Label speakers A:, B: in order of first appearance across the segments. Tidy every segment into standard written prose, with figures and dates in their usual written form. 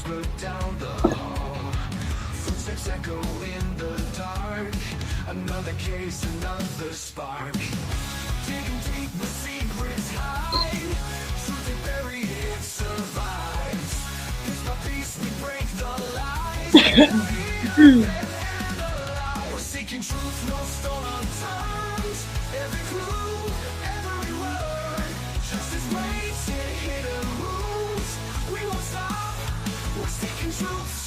A: whisper down the hall. Footsteps echo in the dark. Another case, another spark. Digging deep, the secrets hide. Truth they bury, it survives. It's my peace, we break the lies. We're seeking truth, no stone unturned. Every clue, every word. Justice waits in hidden rooms. We won't stop, we're seeking truth.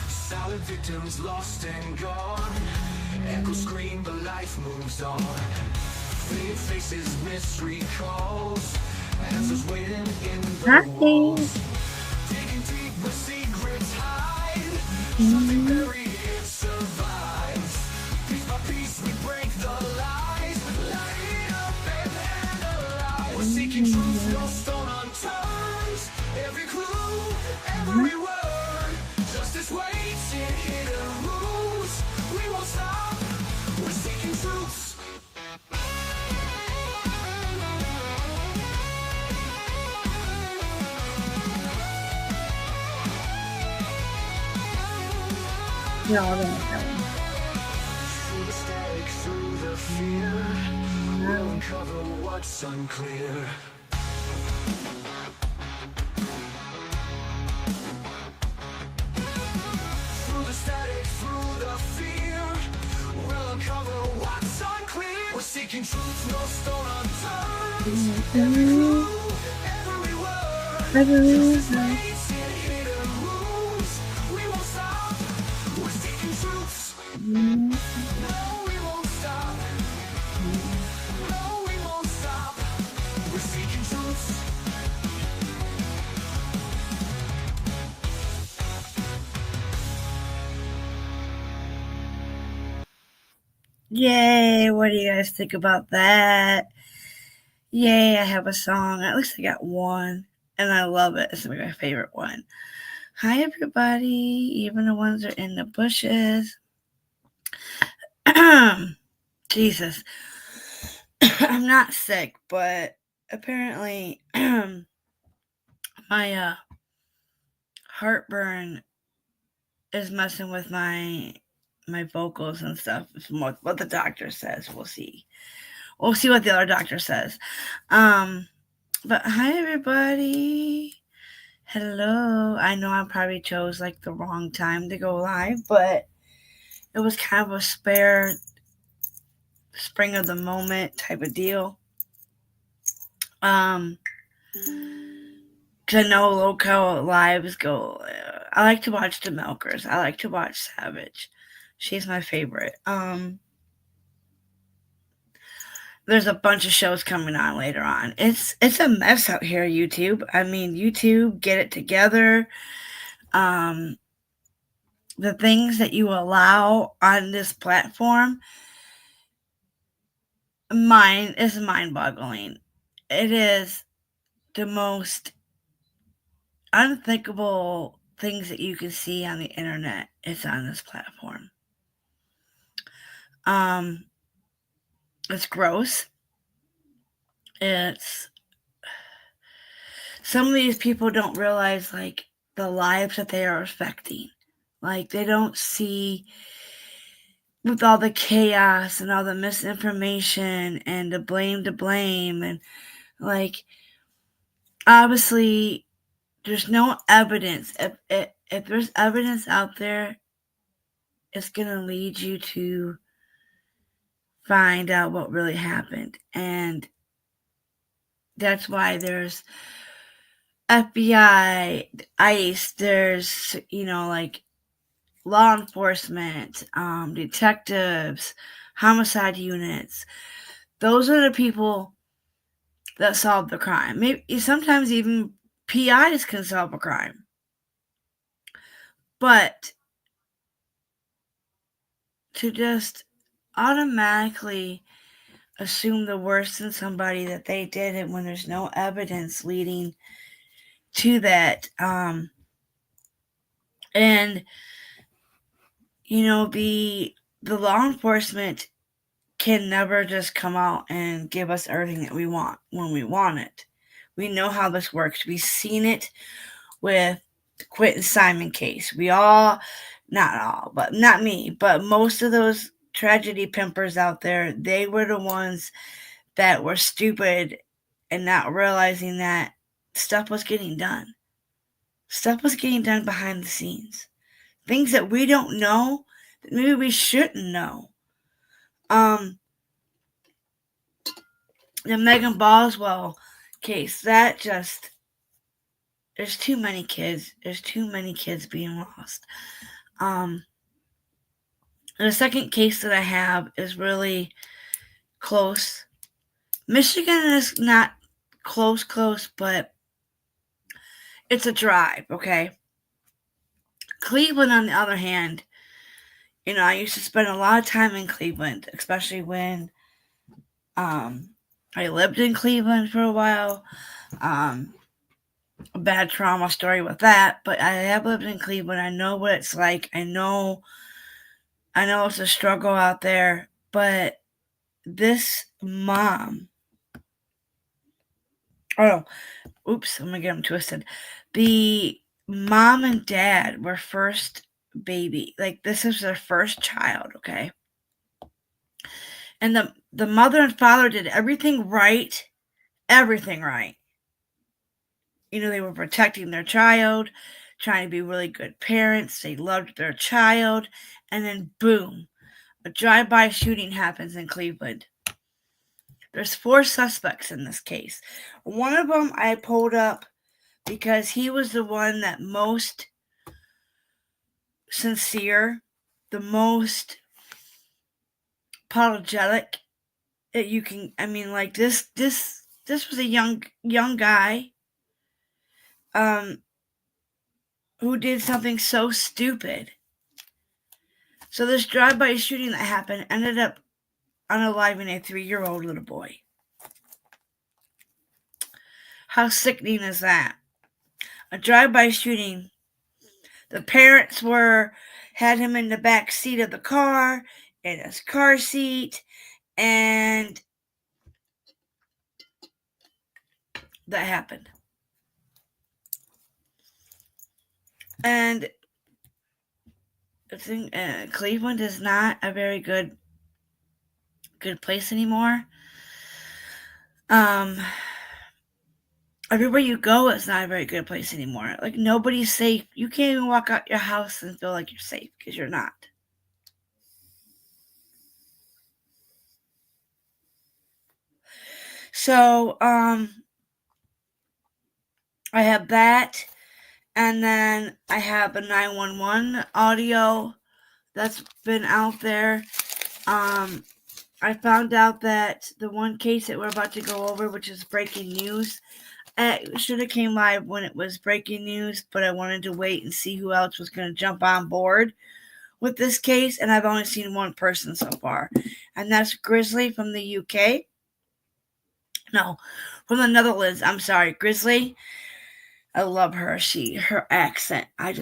A: Silent victims lost and gone. Echoes scream, but life moves on. Faded faces, mystery calls. Answers waiting in the walls. Digging deep where secrets hide. Something buried, it survives. Piece by piece, we break the lies. Light up and alive. We're seeking truth, no stone unturned. Every clue, every word. Justice waits in hidden rooms. We won't stop. We're seeking truth.
B: Yeah, I'll like that one.
A: Through the static, through the fear, we'll uncover what's unclear. Through the static, through the fear, we'll uncover what's unclear. We're seeking truth, no stone unturned. Every clue, every word. Justice waits in hidden rooms. We won't stop. We're seeking truth. No, we won't stop. No, we won't stop. We're seeking truth.
B: Yay, what do you guys think about that? Yay, I have a song. At least I got one, and I love it. It's my favorite one. Hi, everybody, even the ones that are in the bushes. Jesus. I'm not sick, but apparently my heartburn is messing with my vocals and stuff. From what the doctor says. We'll see. We'll see what the other doctor says. But hi, everybody. Hello. I know I probably chose like the wrong time to go live, but it was kind of a spare spring of the moment type of deal. Cause I know local lives go. I like to watch the Milkers. I like to watch Savage. She's my favorite. There's a bunch of shows coming on later on. It's a mess out here, YouTube. I mean, YouTube, get it together. The things that you allow on this platform, is mind-boggling. It is the most unthinkable things that you can see on the internet. It's on this platform. It's gross. It's some of these people don't realize like the lives that they are affecting. Like they don't see with all the chaos and all the misinformation and the blame and like obviously there's no evidence. If there's evidence out there, it's gonna lead you to find out what really happened. And that's why there's FBI, ICE, there's, like law enforcement, detectives, homicide units. Those are the people that solve the crime. Maybe sometimes even PIs can solve a crime. But to just automatically assume the worst in somebody that they did it when there's no evidence leading to that, and the law enforcement can never just come out and give us everything that we want when we want it. We know how this works. We've seen it with the Quentin Simon case. We all, not all, but not me, but most of those tragedy pimpers out there, they were the ones that were stupid and not realizing that stuff was getting done. Stuff was getting done behind the scenes. Things that we don't know, that maybe we shouldn't know. The Megan Boswell case, that just, there's too many kids. There's too many kids being lost. The second case that I have is really close. Michigan is not close, but it's a drive, okay? Cleveland, on the other hand, I used to spend a lot of time in Cleveland, especially when I lived in Cleveland for a while. A bad trauma story with that, but I have lived in Cleveland. I know what it's like. I know it's a struggle out there, but this mom, I'm gonna get them twisted. The mom and dad were first baby, like this is their first child, okay? And the mother and father did everything right. They were protecting their child, trying to be really good parents. They loved their child. And then boom, a drive-by shooting happens in Cleveland. There's 4 suspects in this case. One of them I pulled up because he was the one that most sincere, the most apologetic that you can. This was a young guy who did something so stupid. So this drive-by shooting that happened ended up unaliving a 3-year-old little boy. How sickening is that? A drive-by shooting. The parents had him in the back seat of the car, in his car seat, and that happened. And I think Cleveland is not a very good place anymore. Everywhere you go, it's not a very good place anymore. Like, nobody's safe. You can't even walk out your house and feel like you're safe, because you're not. So, I have that, and then I have a 911 audio that's been out there. I found out that the one case that we're about to go over, which is breaking news, it should have came live when it was breaking news, but I wanted to wait and see who else was going to jump on board with this case, and I've only seen one person so far, and that's Grizzly from the UK. No, from the Netherlands. I'm sorry, Grizzly. I love her. Her accent, I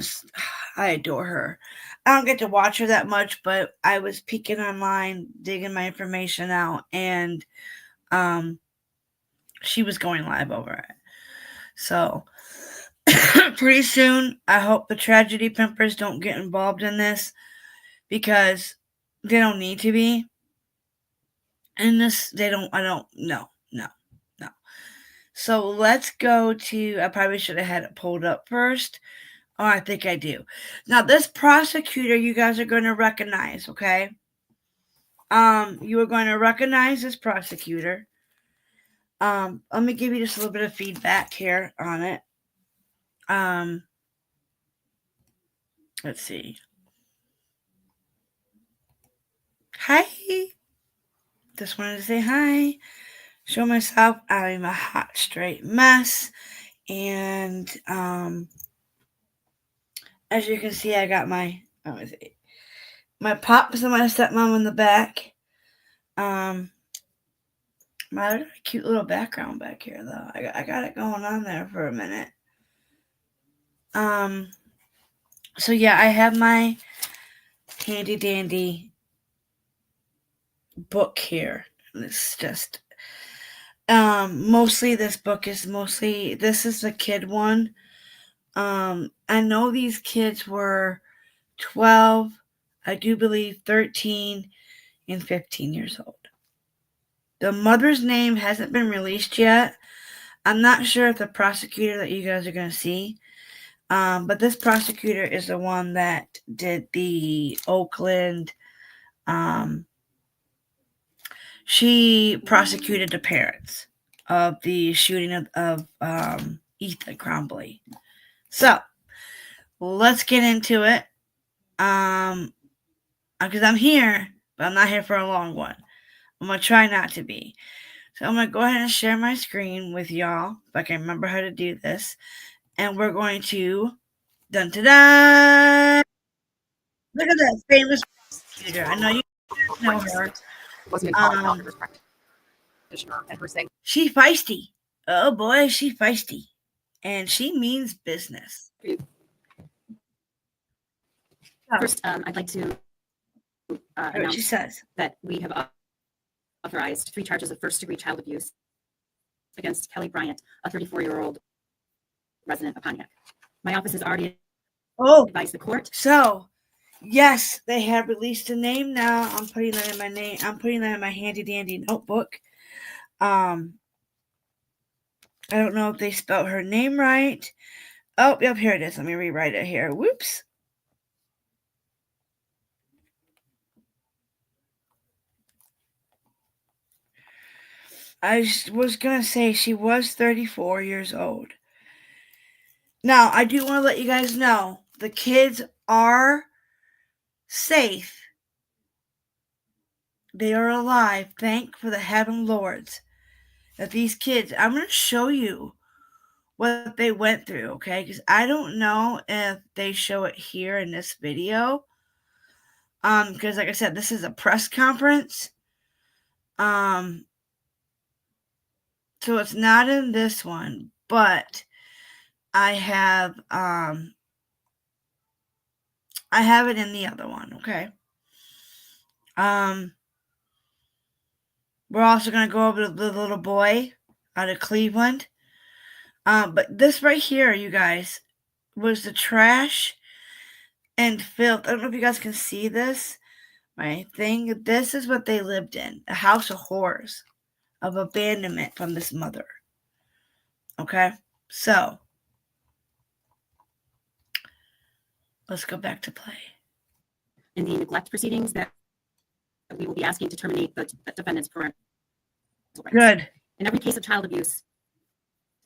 B: adore her. I don't get to watch her that much, but I was peeking online, digging my information out, and she was going live over it. So pretty soon, I hope the tragedy pimpers don't get involved in this, because they don't need to be. In this, no. So let's go to, I probably should have had it pulled up first. Oh, I think I do. Now, this prosecutor, you guys are going to recognize, okay? You are going to recognize this prosecutor. Let me give you just a little bit of feedback here on it. Let's see. Hi. Just wanted to say hi. Show myself. I'm a hot, straight mess. And, as you can see, I got my pops and my stepmom in the back. My cute little background back here, though. I got it going on there for a minute. So yeah, I have my handy dandy book here. It's just mostly this book is this is the kid one. I know these kids were 12, I do believe 13 and 15 years old. The mother's name hasn't been released yet. I'm not sure if the prosecutor that you guys are going to see, but this prosecutor is the one that did the Okland. She prosecuted the parents of the shooting of Ethan Crumbley. So let's get into it. Because I'm here, but I'm not here for a long one. I'm going to try not to be. So I'm going to go ahead and share my screen with y'all, if I can remember how to do this. And we're going to, dun da da! Look at that famous prosecutor. I know you know her. She feisty. Oh boy, she feisty. And she means business.
C: First, I'd like to announce
B: she says
C: that we have authorized 3 charges of first-degree child abuse against Kelly Bryant, a 34-year-old resident of Pontiac. My office has already advised the court.
B: So, yes, they have released a name now. I'm putting that in my name. I'm putting that in my handy-dandy notebook. I don't know if they spelled her name right. Oh, yep, here it is. Let me rewrite it here. Whoops. I was going to say she was 34 years old. Now, I do want to let you guys know the kids are safe. They are alive. Thank for the heaven lords that these kids, I'm going to show you what they went through, okay? Because I don't know if they show it here in this video. Because like I said, this is a press conference. So it's not in this one, but I have it in the other one, okay? We're also going to go over to the little boy out of Cleveland. But this right here, you guys, was the trash and filth. I don't know if you guys can see this. My thing, this is what they lived in. A house of horrors, of abandonment from this mother. Okay? So, let's go back to play.
C: In the neglect proceedings that we will be asking to terminate the defendant's parental rights.
B: Good.
C: In every case of child abuse,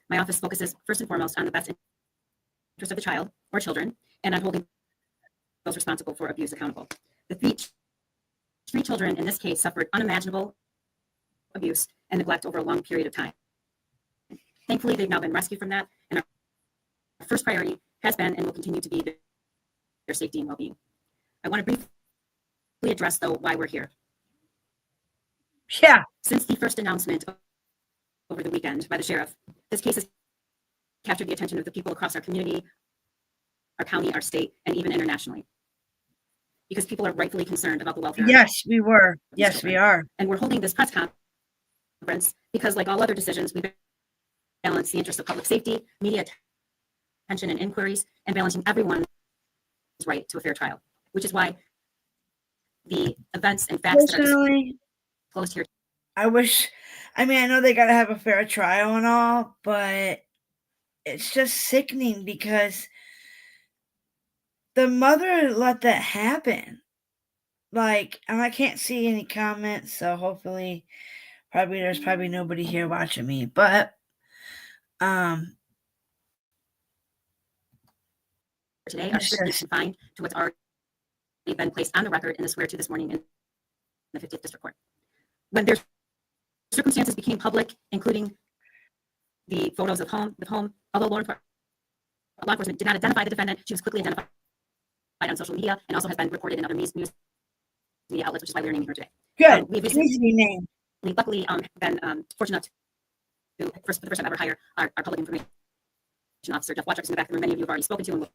C: my office focuses first and foremost on the best interest of the child or children, and on holding those responsible for abuse accountable. The three children in this case suffered unimaginable abuse and neglect over a long period of time. Thankfully, they've now been rescued from that, and our first priority has been and will continue to be their safety and well-being. I want to briefly address, though, why we're here.
B: Yeah.
C: Since the first announcement over the weekend by the sheriff, this case has captured the attention of the people across our community, our county, our state, and even internationally. Because people are rightfully concerned about the welfare.
B: Yes, we were. Yes,
C: children.
B: We are.
C: And we're holding this press conference because, like all other decisions, we balance the interests of public safety, media attention, and inquiries, and balancing everyone's right to a fair trial, which is why the events and facts that are disclosed here.
B: I know they got to have a fair trial and all, but it's just sickening because the mother let that happen. Like, and I can't see any comments, so hopefully, there's probably nobody here watching me, but,
C: today are strictly confined to what's already been placed on the record in the swear to this morning in the 50th District Court. When their circumstances became public, including the photos of the home, although law enforcement did not identify the defendant, she was quickly identified on social media and also has been reported in other news media outlets, which is why we're naming her today.
B: Good. We've recently named.
C: We luckily been fortunate to, for the first time ever, hire our public information officer, Jeff Watchers, in the back of the room. Many of you have already spoken to and will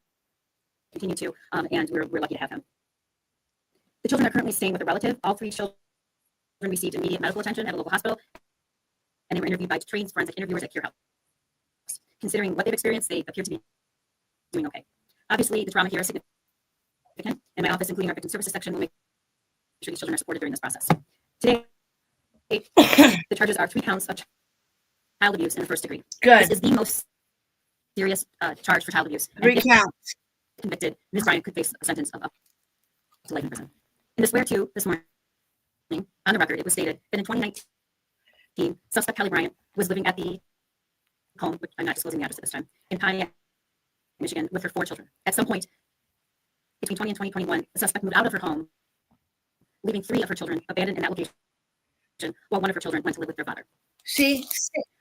C: continue to, and we're lucky to have him. The children are currently staying with a relative. All 3 children received immediate medical attention at a local hospital, and they were interviewed by trained forensic interviewers at Cure House. Considering what they've experienced, they appear to be doing okay. Obviously, the trauma here is significant, and my office, including our victim services section, will make sure these children are supported during this process. Today, the charges are 3 counts of child abuse in the first degree.
B: Good.
C: This is the most serious charge for child abuse.
B: 3 counts.
C: Convicted, Ms. Bryant could face a sentence of up to life in prison. In the swear to this morning, on the record, it was stated that in 2019, suspect Kelly Bryant was living at the home, which I'm not disclosing the address at this time, in Pontiac, Michigan, with her 4 children. At some point between 20 and 2021, the suspect moved out of her home, leaving 3 of her children abandoned in that location, while 1 of her children went to live with their father.
B: See?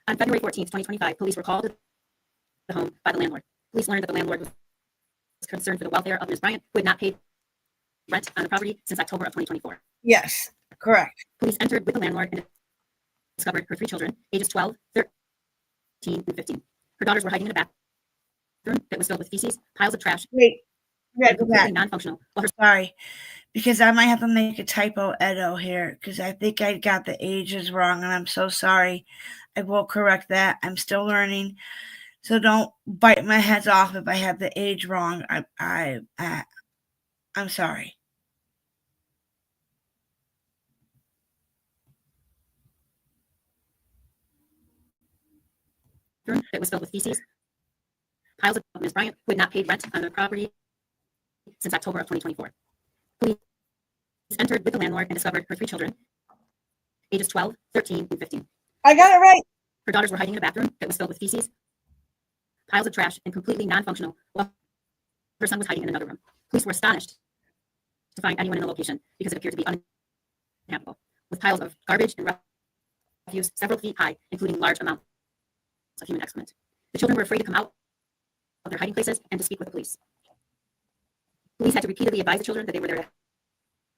C: On February 14th, 2025, police were called to the home by the landlord. Police learned that the landlord was concerned for the welfare of Ms. Bryant, who had not paid rent on the property since October of 2024.
B: Yes, correct.
C: Police entered with the landlord and discovered her 3 children, ages 12, 13, and 15. Her daughters were hiding in a bathroom that was filled with feces, piles of trash,
B: Wait, we gotta go
C: completely
B: back.
C: non-functional. While her
B: Sorry, because I might have to make a typo Edo here because I think I got the ages wrong, and I'm so sorry. I will correct that. I'm still learning, so don't bite my heads off if I have the age wrong. I'm sorry.
C: that was filled with feces, piles of Ms. Bryant, who had not paid rent on the property since October of 2024. Police entered with the landlord and discovered her 3 children, ages 12, 13, and 15.
B: I got it right.
C: Her daughters were hiding in a bathroom that was filled with feces, piles of trash, and completely non-functional, while her son was hiding in another room. Police were astonished to find anyone in the location because it appeared to be uninhabitable, with piles of garbage and refuse several feet high, including large amounts of human excrement. The children were afraid to come out of their hiding places and to speak with the police. Police had to repeatedly advise the children that they were there to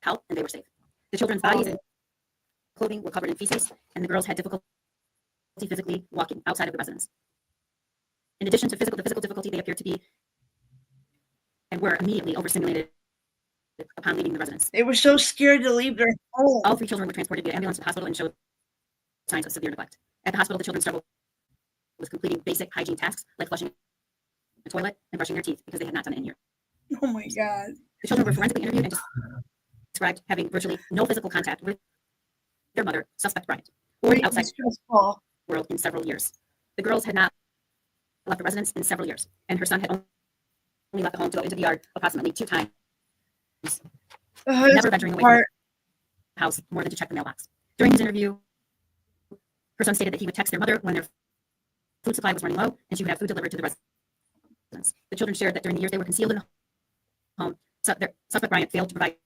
C: help and they were safe. The children's bodies and clothing were covered in feces, and the girls had difficulty physically walking outside of the residence. In addition to the physical difficulty, they appeared to be and were immediately overstimulated upon leaving the residence.
B: They were so scared to leave their home.
C: All 3 children were transported via ambulance to the hospital and showed signs of severe neglect. At the hospital, the children struggled with completing basic hygiene tasks like flushing the toilet and brushing their teeth because they had not done it in years.
B: Oh my God.
C: The children were forensically interviewed and described having virtually no physical contact with their mother, suspect Bryant, or the outside world in several years. The girls had not left the residence in several years, and her son had only left the home to go into the yard approximately 2 times, never venturing away from the house more than to check the mailbox. During his interview, her son stated that he would text their mother when their food supply was running low, and she would have food delivered to the residence. The children shared that during the years they were concealed in the home, suspect Bryant failed to provide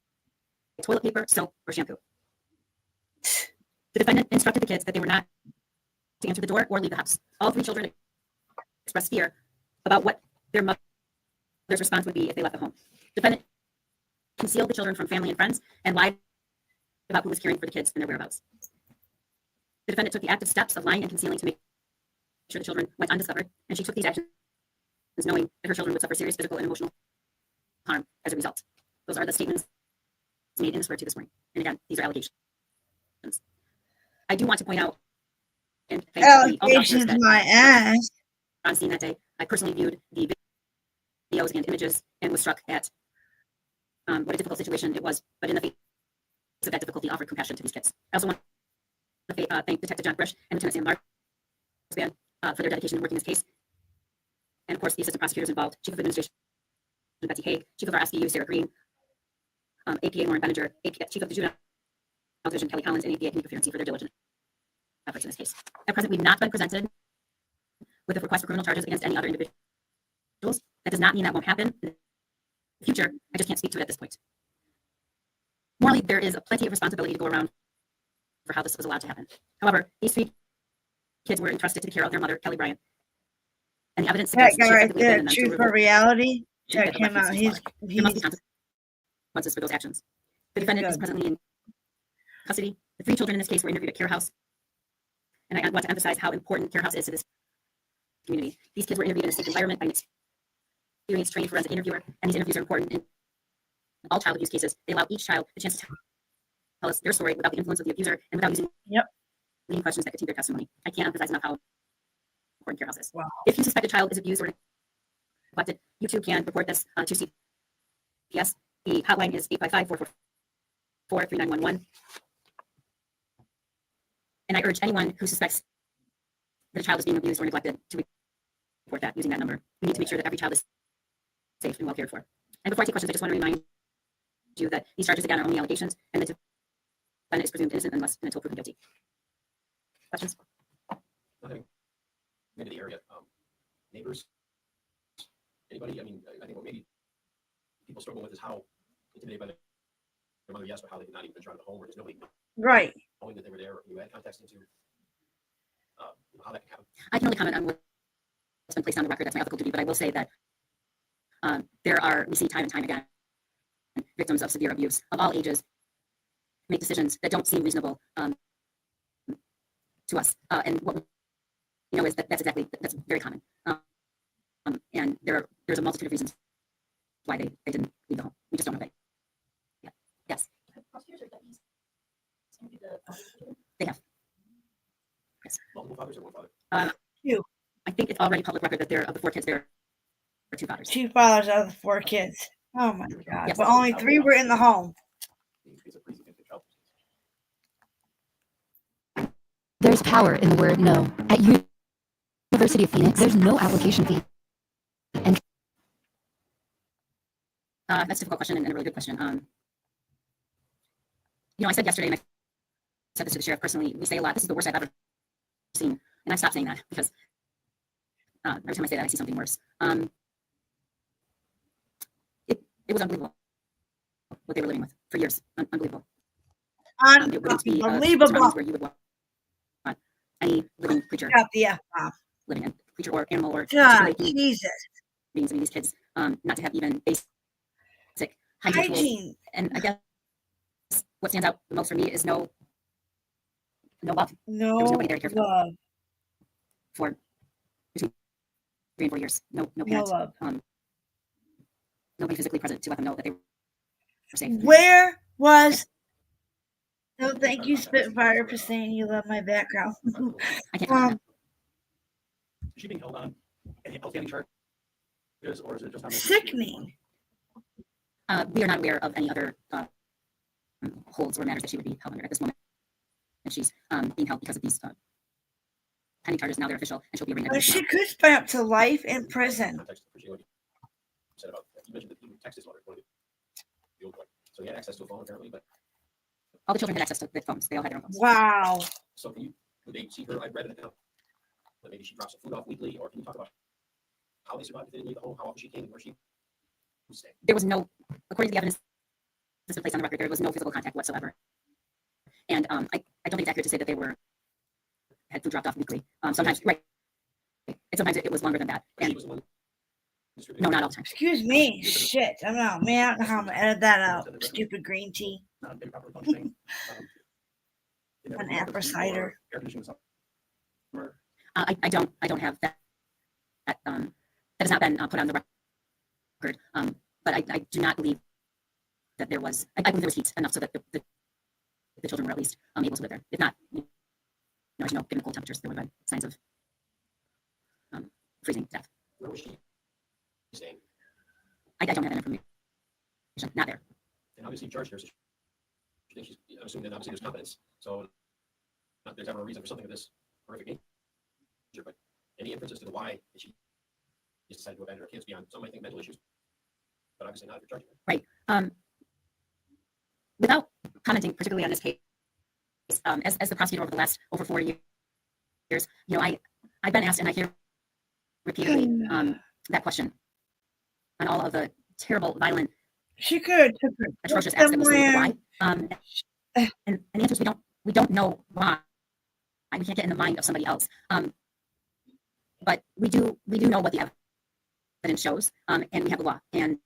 C: toilet paper, soap, or shampoo. The defendant instructed the kids that they were not to enter the door or leave the house. All 3 children expressed fear about what their mother's response would be if they left the home. The defendant concealed the children from family and friends and lied about who was caring for the kids and their whereabouts. The defendant took the active steps of lying and concealing to make sure the children went undiscovered, and she took these actions knowing that her children would suffer serious physical and emotional harm as a result. Those are the statements made in the swear to this morning. And again, these are allegations. I do want to point out, and thank all the officers that
B: my ass.
C: on scene that day. I personally viewed the videos and images and was struck at what a difficult situation it was, but in the face of that difficulty, offered compassion to these kids. I also want to thank Detective John Frisch and Lieutenant Sam Larspan for their dedication in working this case. And of course, the assistant prosecutors involved, Chief of Administration Betsy Haig, Chief of our SBU Sarah Green, APA Lauren Benninger, Chief of the Juvenile Division Kelly Collins, and APA Community Ferency for their diligent efforts in this case. At present, we've not been presented with a request for criminal charges against any other individuals. That does not mean that won't happen in the future. I just can't speak to it at this point. Morally, there is plenty of responsibility to go around for how this was allowed to happen. However, these 3 kids were entrusted to the care of their mother, Kelly Bryant. And the evidence
B: That
C: suggests
B: guy
C: that
B: right there, Truth for Reality. Check him out. There
C: must be consequences for those actions. The defendant is presently in custody. The 3 children in this case were interviewed at Care House. And I want to emphasize how important Care House is to this community. These kids were interviewed in a safe environment by an experienced trained forensic interviewer, and these interviews are important in all child abuse cases. They allow each child the chance to us their story without the influence of the abuser and without using
B: Yep.
C: leading questions that could taint their testimony. I can't emphasize enough how important Care House is.
B: Wow.
C: If you suspect a child is abused or neglected, you too can report this to CPS. The hotline is 855-444-3911. And I urge anyone who suspects that a child is being abused or neglected to report that using that number. We need to make sure that every child is safe and well cared for. And before I take questions, I just want to remind you that these charges, again, are only allegations, and the defendant is presumed innocent unless and until proven guilty. Questions?
D: Nothing. Maybe the area, neighbors, anybody. I mean, I think what maybe people struggle with is how intimidated by their mother, yes, but how they could not even venture out of the home where there's nobody
B: Right.
D: knowing that they were there. Or you add context into how that can happen.
C: I can only comment on what's been placed on the record. That's my ethical duty, but I will say that we see time and time again victims of severe abuse of all ages make decisions that don't seem reasonable to us. And what we know is that's very common. And there's a multitude of reasons why they didn't leave the home. We just don't know that. Yeah. Yes. They have. Yes.
D: Multiple fathers or one father?
B: Two.
C: I think it's already public record that of the 4 kids, there are 2 fathers.
B: 2 fathers out of the 4 kids. Oh my God.
C: Yes.
B: But only 3 were in the home.
D: It's a pretty significant child.
E: There's power in the word no. At University of Phoenix, there's no application fee. And
C: That's a difficult question and a really good question. I said yesterday, and I said this to the sheriff personally, we say a lot, this is the worst I've ever seen. And I stopped saying that because every time I say that, I see something worse. It was unbelievable what they were living with for years. Unbelievable. It wouldn't be
B: Unbelievable.
C: surroundings where you would want any living creature
B: Got the F-bomb.
C: living in, creature or animal or
B: God,
C: particularly
B: Jesus.
C: beings. I mean, these kids not to have even basic hygiene tools.
B: Hygiene.
C: And I guess what stands out the most for me is no love
B: No
C: was nobody there to care for them.
B: love.
C: For between 3 and 4 years. No
B: No
C: parents.
B: love.
C: Nobody physically present to let them know that they were safe.
B: Where was... No, thank you, Spitfire, for saying you love my background.
C: I can't comment on
D: Is she being held on any outstanding charges, or is it just on
B: Sickening.
C: that. We are not aware of any other holds or matters that she would be held under at this moment. And she's being held because of these pending charges. Now they're official, and she'll be arraigned.
B: She could spend up to life in prison.
D: Context, appreciate what you said about that. You mentioned that you texted his mother, one of the old boy. So he had access to a phone apparently, but
C: All the children had access to the phones. They all had their own phones.
B: Wow.
D: so would they see her? I read an account that maybe she drops some food off weekly, or can you talk about how they survived if they didn't leave the home, how often she came, and where she was staying?
C: There was no, according to the evidence that's been placed on the record, there was no physical contact whatsoever. And I don't think it's accurate to say that they had food dropped off weekly. Sometimes, right. And sometimes it was longer than that.
D: But she
C: And
D: was the one distributing.
C: no, not all the time.
B: Excuse me. Shit. I'm out. Man, I don't know how I'm going to edit that out. Stupid green tea.
D: Not improperly functioning.
B: An apple cider.
D: Air conditioning was up. Or
C: I don't have that. That has not been put on the record. But I do not believe that there was. I believe there was heat enough so that the children were at least able to live there. If not, as you know, given cold temperatures, there would have been signs of freezing death.
D: where was she staying?
C: I don't have that information. Not there.
D: And obviously you charged her, so you think I'm assuming that obviously there's competence. So not there's ever a reason for something of this horrific nature, but any inferences to the why that she just decided to abandon her kids beyond some might think mental issues, but obviously not if you're charging her.
C: Right. Without commenting particularly on this case, as the prosecutor over 4 years, I've been asked, and I hear repeatedly that question on all of the terrible, violent,
B: She could.
C: atrocious acts that we see. Why? And the answer is we don't know why. We can't get in the mind of somebody else. But we do know what the evidence shows, and we have a law, and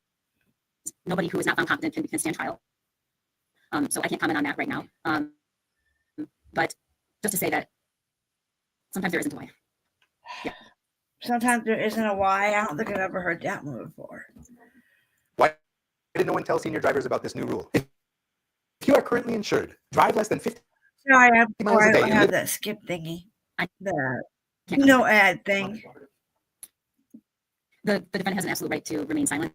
C: nobody who is not found competent can stand trial. So I can't comment on that right now. But just to say that sometimes there isn't a why. Yeah.
B: Sometimes there isn't a why. I don't think I've ever heard that one before.
F: Why didn't no one tell senior drivers about this new rule? If If you are currently insured, drive less than 50
B: Sorry,
F: miles a
B: I
F: day
B: don't
F: and
B: have
F: live
B: that skip thingy.
C: I
B: The
C: can't comment.
B: no ad thing.
C: The defendant has an absolute right to remain silent.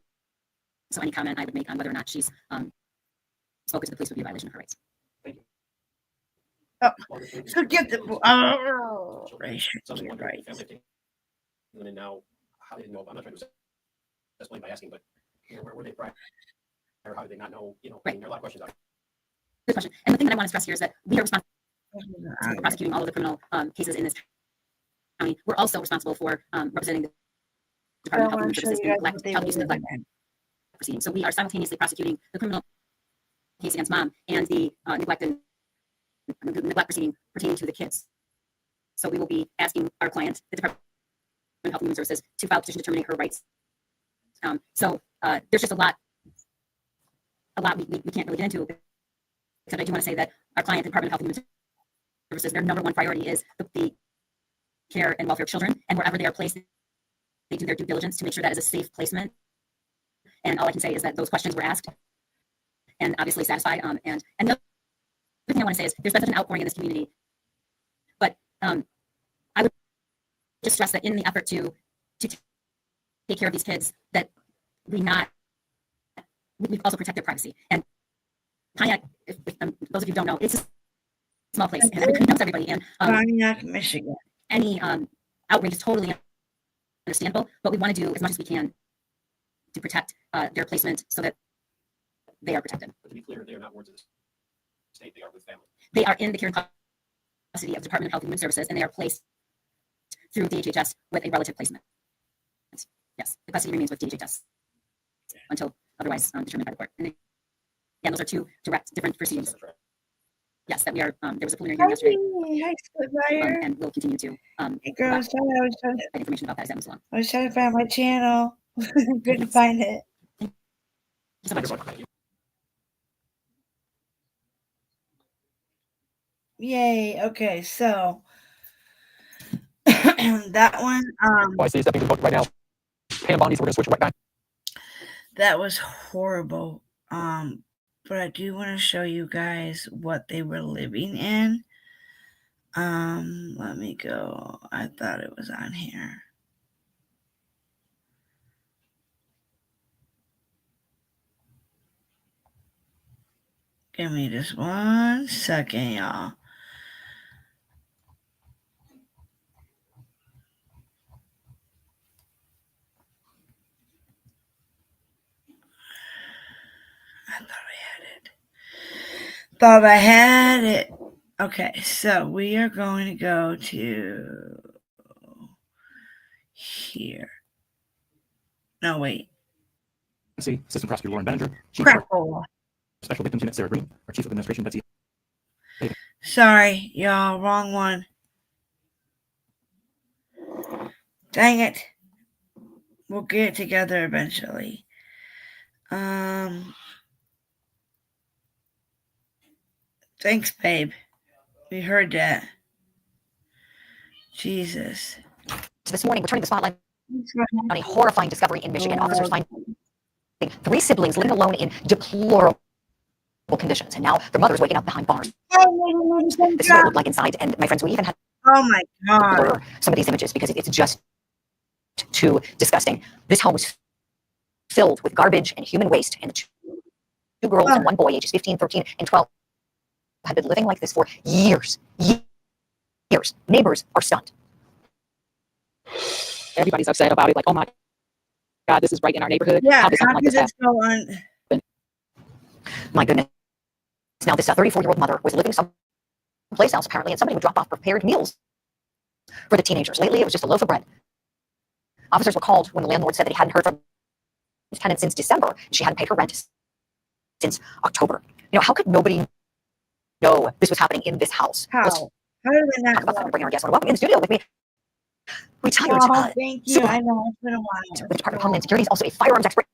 C: So any comment I would make on whether or not she's spoken to the police would be a violation of her rights.
B: So get the
D: Something wonder
B: right.
D: if the family and now how they didn't know. I'm not trying to explain by asking, but where were they prior? Or how did they not know? I mean, there are a lot of questions out
C: Good question. And the thing that I want to stress here is that we are responsible for prosecuting all of the criminal cases in this county. We're also responsible for representing the Department of Health and Human Services in neglect, child abuse and neglect proceedings. So we are simultaneously prosecuting the criminal case against mom and the neglect proceeding pertaining to the kids. So we will be asking our client, the Department of Health and Human Services, to file a petition determining her rights. There's just a lot we can't really get into. Except I do want to say that our client, the Department of Health and Human Services, their number one priority is the care and welfare of children, and wherever they are placed, they do their due diligence to make sure that is a safe placement. And all I can say is that those questions were asked and obviously satisfied. And the other thing I want to say is there's been such an outpouring in this community, but I would just stress that in the effort to take care of these kids, that we've also protect their privacy. And Pontiac, if those of you who don't know, it's a small place and everybody knows everybody. And
B: Pontiac, Michigan.
C: Any outrage is totally understandable, but we want to do as much as we can to protect their placement so that they are protected.
D: But to be clear, they are not wards of the state. They are with family.
C: They are in the care and custody of the Department of Health and Human Services, and they are placed through DHHS with a relative placement. Yes, the custody remains with DHHS until otherwise determined by the court. And again, those are two different proceedings. Yes, that we are. There was a preliminary hearing yesterday, and we'll continue to.
B: Hey girl, sorry, I was trying to
C: information about that as that moves along.
B: I was trying to find my channel. Couldn't find it.
C: Thank you so much.
B: Yay. Okay, so that one,
F: I see stepping to the book right now. Pam Bondi's, we're gonna switch right back.
B: that was horrible. But I do want to show you guys what they were living in. Let me go. I thought it was on here. Give me just 1 second, y'all. Thought I had it. Okay, so we are going to go to here. No, wait.
F: See, Assistant Prosecutor Lauren Benninger, Chief
B: Crapola.
F: Special Victims Unit Sarah Green, our Chief of Administration Betsy.
B: Sorry, y'all, wrong one. Dang it. We'll get it together eventually. Thanks, babe. We heard that. Jesus.
E: This morning, returning the spotlight on a horrifying discovery in Michigan. Officers find 3 siblings living alone in deplorable conditions, and now their mother's waking up behind bars. This is what it looked like inside, and my friends, we even had
B: Oh my God.
E: blur some of these images because it's just too disgusting. This home was filled with garbage and human waste, and the 2 girls and 1 boy, ages 15, 13, and 12, had been living like this for years. Years. Neighbors are stunned.
G: Everybody's upset about it. Like, oh my God, this is right in our neighborhood.
B: Yeah,
G: How did something
B: how
G: like
B: could
G: this
B: this go on?
E: My goodness. Now, this 34-year-old mother was living someplace else, apparently, and somebody would drop off prepared meals for the teenagers. Lately, it was just a loaf of bread. Officers were called when the landlord said that he hadn't heard from his tenant since December. She hadn't paid her rent since October. How could nobody know this was happening in this house?
B: How?
E: Let's
B: How did they not
E: talk about that
B: know?
E: and bring our guest on. Welcome in the studio with me. Retired.
B: Oh, thank you.
E: super-
B: I know it's been a while.
E: with the Department of Homeland Security. He's also a firearms expert,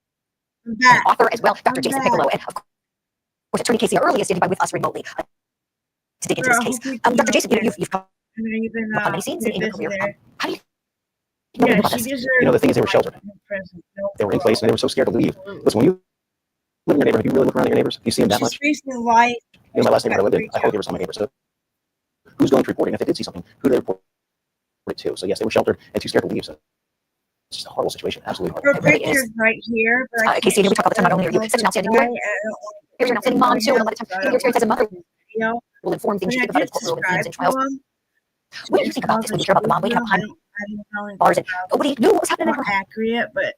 B: I'm
E: an
B: back.
E: author as well, Dr.
B: I'm
E: Jason
B: back.
E: Piccolo, and of course, Attorney Casey Early is standing by with us remotely to dig into
B: Girl,
E: this case.
B: I hope you
E: Dr. Jason,
B: know
E: you've come
B: I know you've been
E: on many scenes in your career.
B: there.
E: How do you
B: Yeah,
E: feel about
B: she
E: this?
B: deserves
F: The thing is, they were sheltered. They were in place, and they were so scared to leave. Listen, when you live in your neighborhood, you really look around at your neighbors. You see them that
B: She's
F: much.
B: facing life
D: You know, my last name where I lived in, I told you were some of my neighbors. So who's going to report it? And if they did see something, who do they report it to? So yes, they were sheltered and too scared to leave. So it's just a horrible situation. Absolutely
B: Her
D: horrible.
B: picture's right here. But I
E: Casey,
B: can't
E: we talk all the time. Not only are you such an outstanding parent, you're an outstanding mom too. And a lot of times, your experience as a mother will inform things you think about in courtroom and themes and trials. What do you think about this when you hear about the mom waking up behind bars and nobody knew what was happening in her home?
B: Accurate, but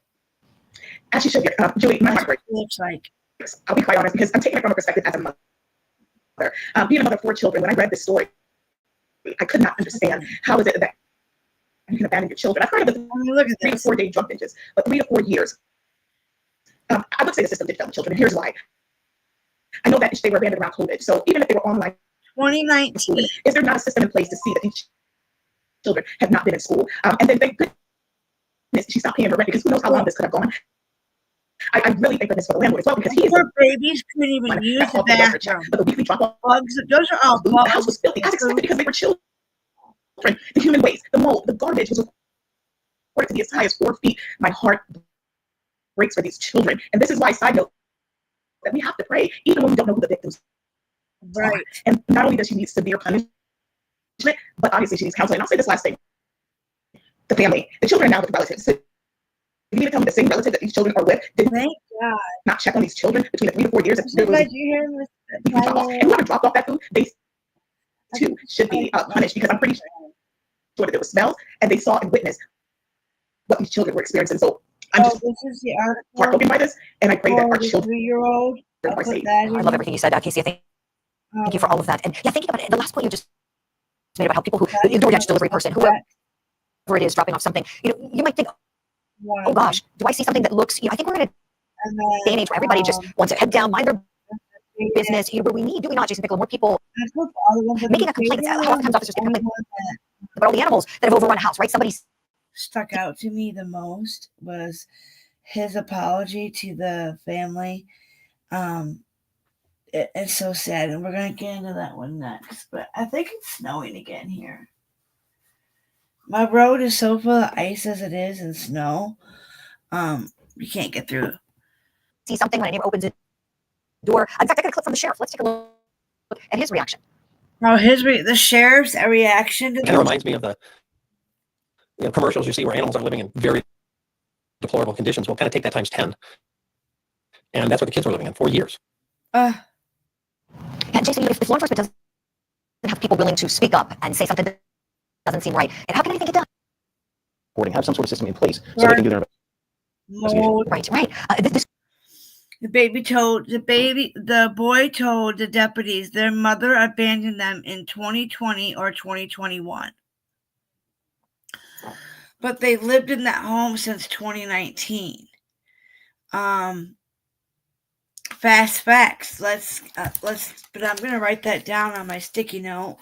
H: as she should be. Julie, my heart breaks.
B: looks like.
H: I'll be quite honest because I'm taking it from a perspective as a mother. Being a mother of 4 children, when I read this story, I could not understand how is it that you can abandon your children. I've heard of the 3 to 4 day drug binges, but 3 to 4 years. I would say the system did fail the children, and here's why. I know that they were abandoned around COVID, so even if they were online,
B: 2019.
H: is there not a system in place to see that these children have not been in school? And then thank goodness she stopped paying her rent because who knows how long this could have gone. I really thank goodness for the landlord as well because he is.
B: Poor babies couldn't even use the bathroom.
H: But the weekly drop off,
B: Bugs. Those are all
H: the
B: bugs.
H: house was filthy as expected because they were children. The human waste, the mold, the garbage was reported to be as high as 4 feet. My heart breaks for these children, and this is why, side note, that we have to pray even when we don't know who the victims
B: Right.
H: are. And not only does she need severe punishment, but obviously she needs counseling. And I'll say this last thing: the family, the children are now with relatives. So you need to tell me the same relative that these children are with did
B: Thank God.
H: not check on these children between the 3 to 4 years.
B: I'm glad you hear this.
H: And whoever dropped off that food, they too should be punished because I'm pretty sure that there were smells and they saw and witnessed what these children were experiencing. So I'm just
B: this is the article.
H: heartbroken by this, and I pray that our children
B: 3-year-old.
H: are safe.
E: I love everything you said, Casey. Thank you for all of that. And yeah, thinking about it, the last point you just made about how people who, the DoorDash delivery person, whoever it is dropping off something, you might think, oh gosh, do I see something that looks, I think we're in a day and age where everybody just wants to head down, mind their business, where we need, do we not, Jason Pickle, more people making a complaint. It's how oftentimes officers get complaints about all the animals that have overrun a house, right? Somebody's
B: stuck out to me the most was his apology to the family. It's so sad, and we're going to get into that one next, but I think it's snowing again here. My road is so full of ice as it is and snow. You can't get through.
E: see something when a neighbor opens a door. In fact, I got a clip from the sheriff. Let's take a look at his reaction.
B: Oh, the sheriff's reaction to
D: Kind of reminds me of the commercials you see where animals are living in very deplorable conditions. We'll kind of take that times 10. And that's what the kids were living in for years.
E: And Jason, if law enforcement doesn't have people willing to speak up and say something that doesn't seem right, and how can anything get done?
D: Have some sort of system in place so they can do their
B: mold.
E: Right.
B: The boy told the deputies their mother abandoned them in 2020 or 2021. But they lived in that home since 2019. Fast facts. But I'm gonna write that down on my sticky note.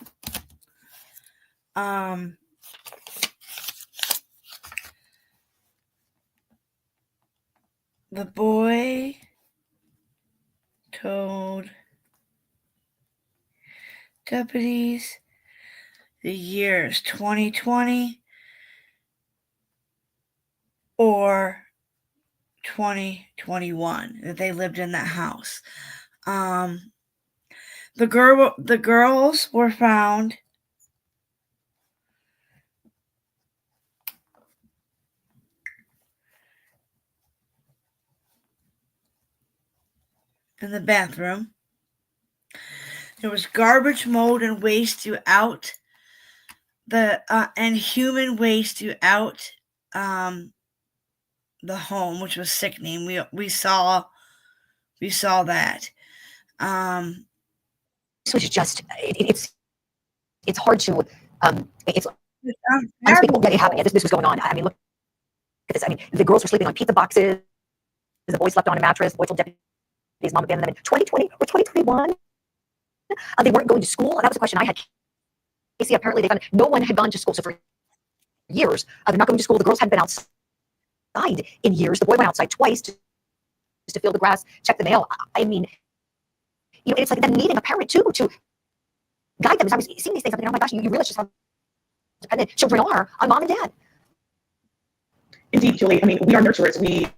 B: The boy told deputies the years 2020 or 2021 that they lived in that house. The girls were found in the bathroom. There was garbage, mold, and waste throughout and human waste throughout the home, which was sickening. We saw that.
E: This was just it's hard to it's unspeakable that it happened. Yeah, this was going on. I mean, look at this. I mean, the girls were sleeping on pizza boxes. The boys slept on a mattress. The boy told deputies his mom abandoned them in 2020 or 2021. They weren't going to school. And that was a question I had. Casey, apparently they found no one had gone to school. So for years, they're not going to school. The girls hadn't been outside in years. The boy went outside twice to feel the grass, check the mail. I mean, it's like them needing a parent too to guide them. As I was seeing these things, I'm thinking, oh my gosh, you realize just how dependent children are on mom and dad.
H: Indeed, Julie. I mean, we are nurturers. We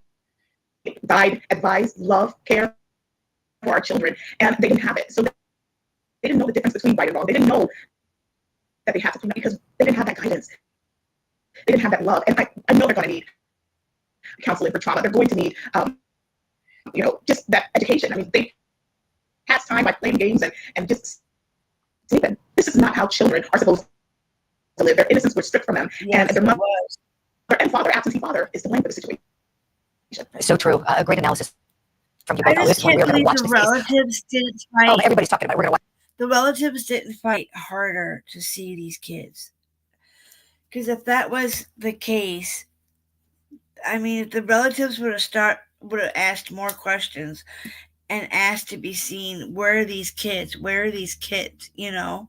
H: guide, advise, love, care for our children, and they didn't have it. So They didn't know the difference between right and wrong. They didn't know that they had to clean up because they didn't have that guidance. They didn't have that love. And I know they're going to need counseling for trauma. They're going to need, just that education. I mean, they pass time by playing games and just sleeping. This is not how children are supposed to live. Their innocence was stripped from them.
B: Yes,
H: and their
B: it
H: mother
B: was.
H: and father, absentee father, is to blame for the situation.
E: So true. A great analysis from you
B: I
E: both on
B: just
E: this one.
B: can't
E: We're going to
B: believe
E: watch
B: the
E: this case.
B: relatives didn't
E: Oh,
B: fight.
E: everybody's talking about it. We're going to watch.
B: The relatives didn't fight harder to see these kids. Because if that was the case, I mean, if the relatives would have asked more questions and asked to be seen, where are these kids? Where are these kids? And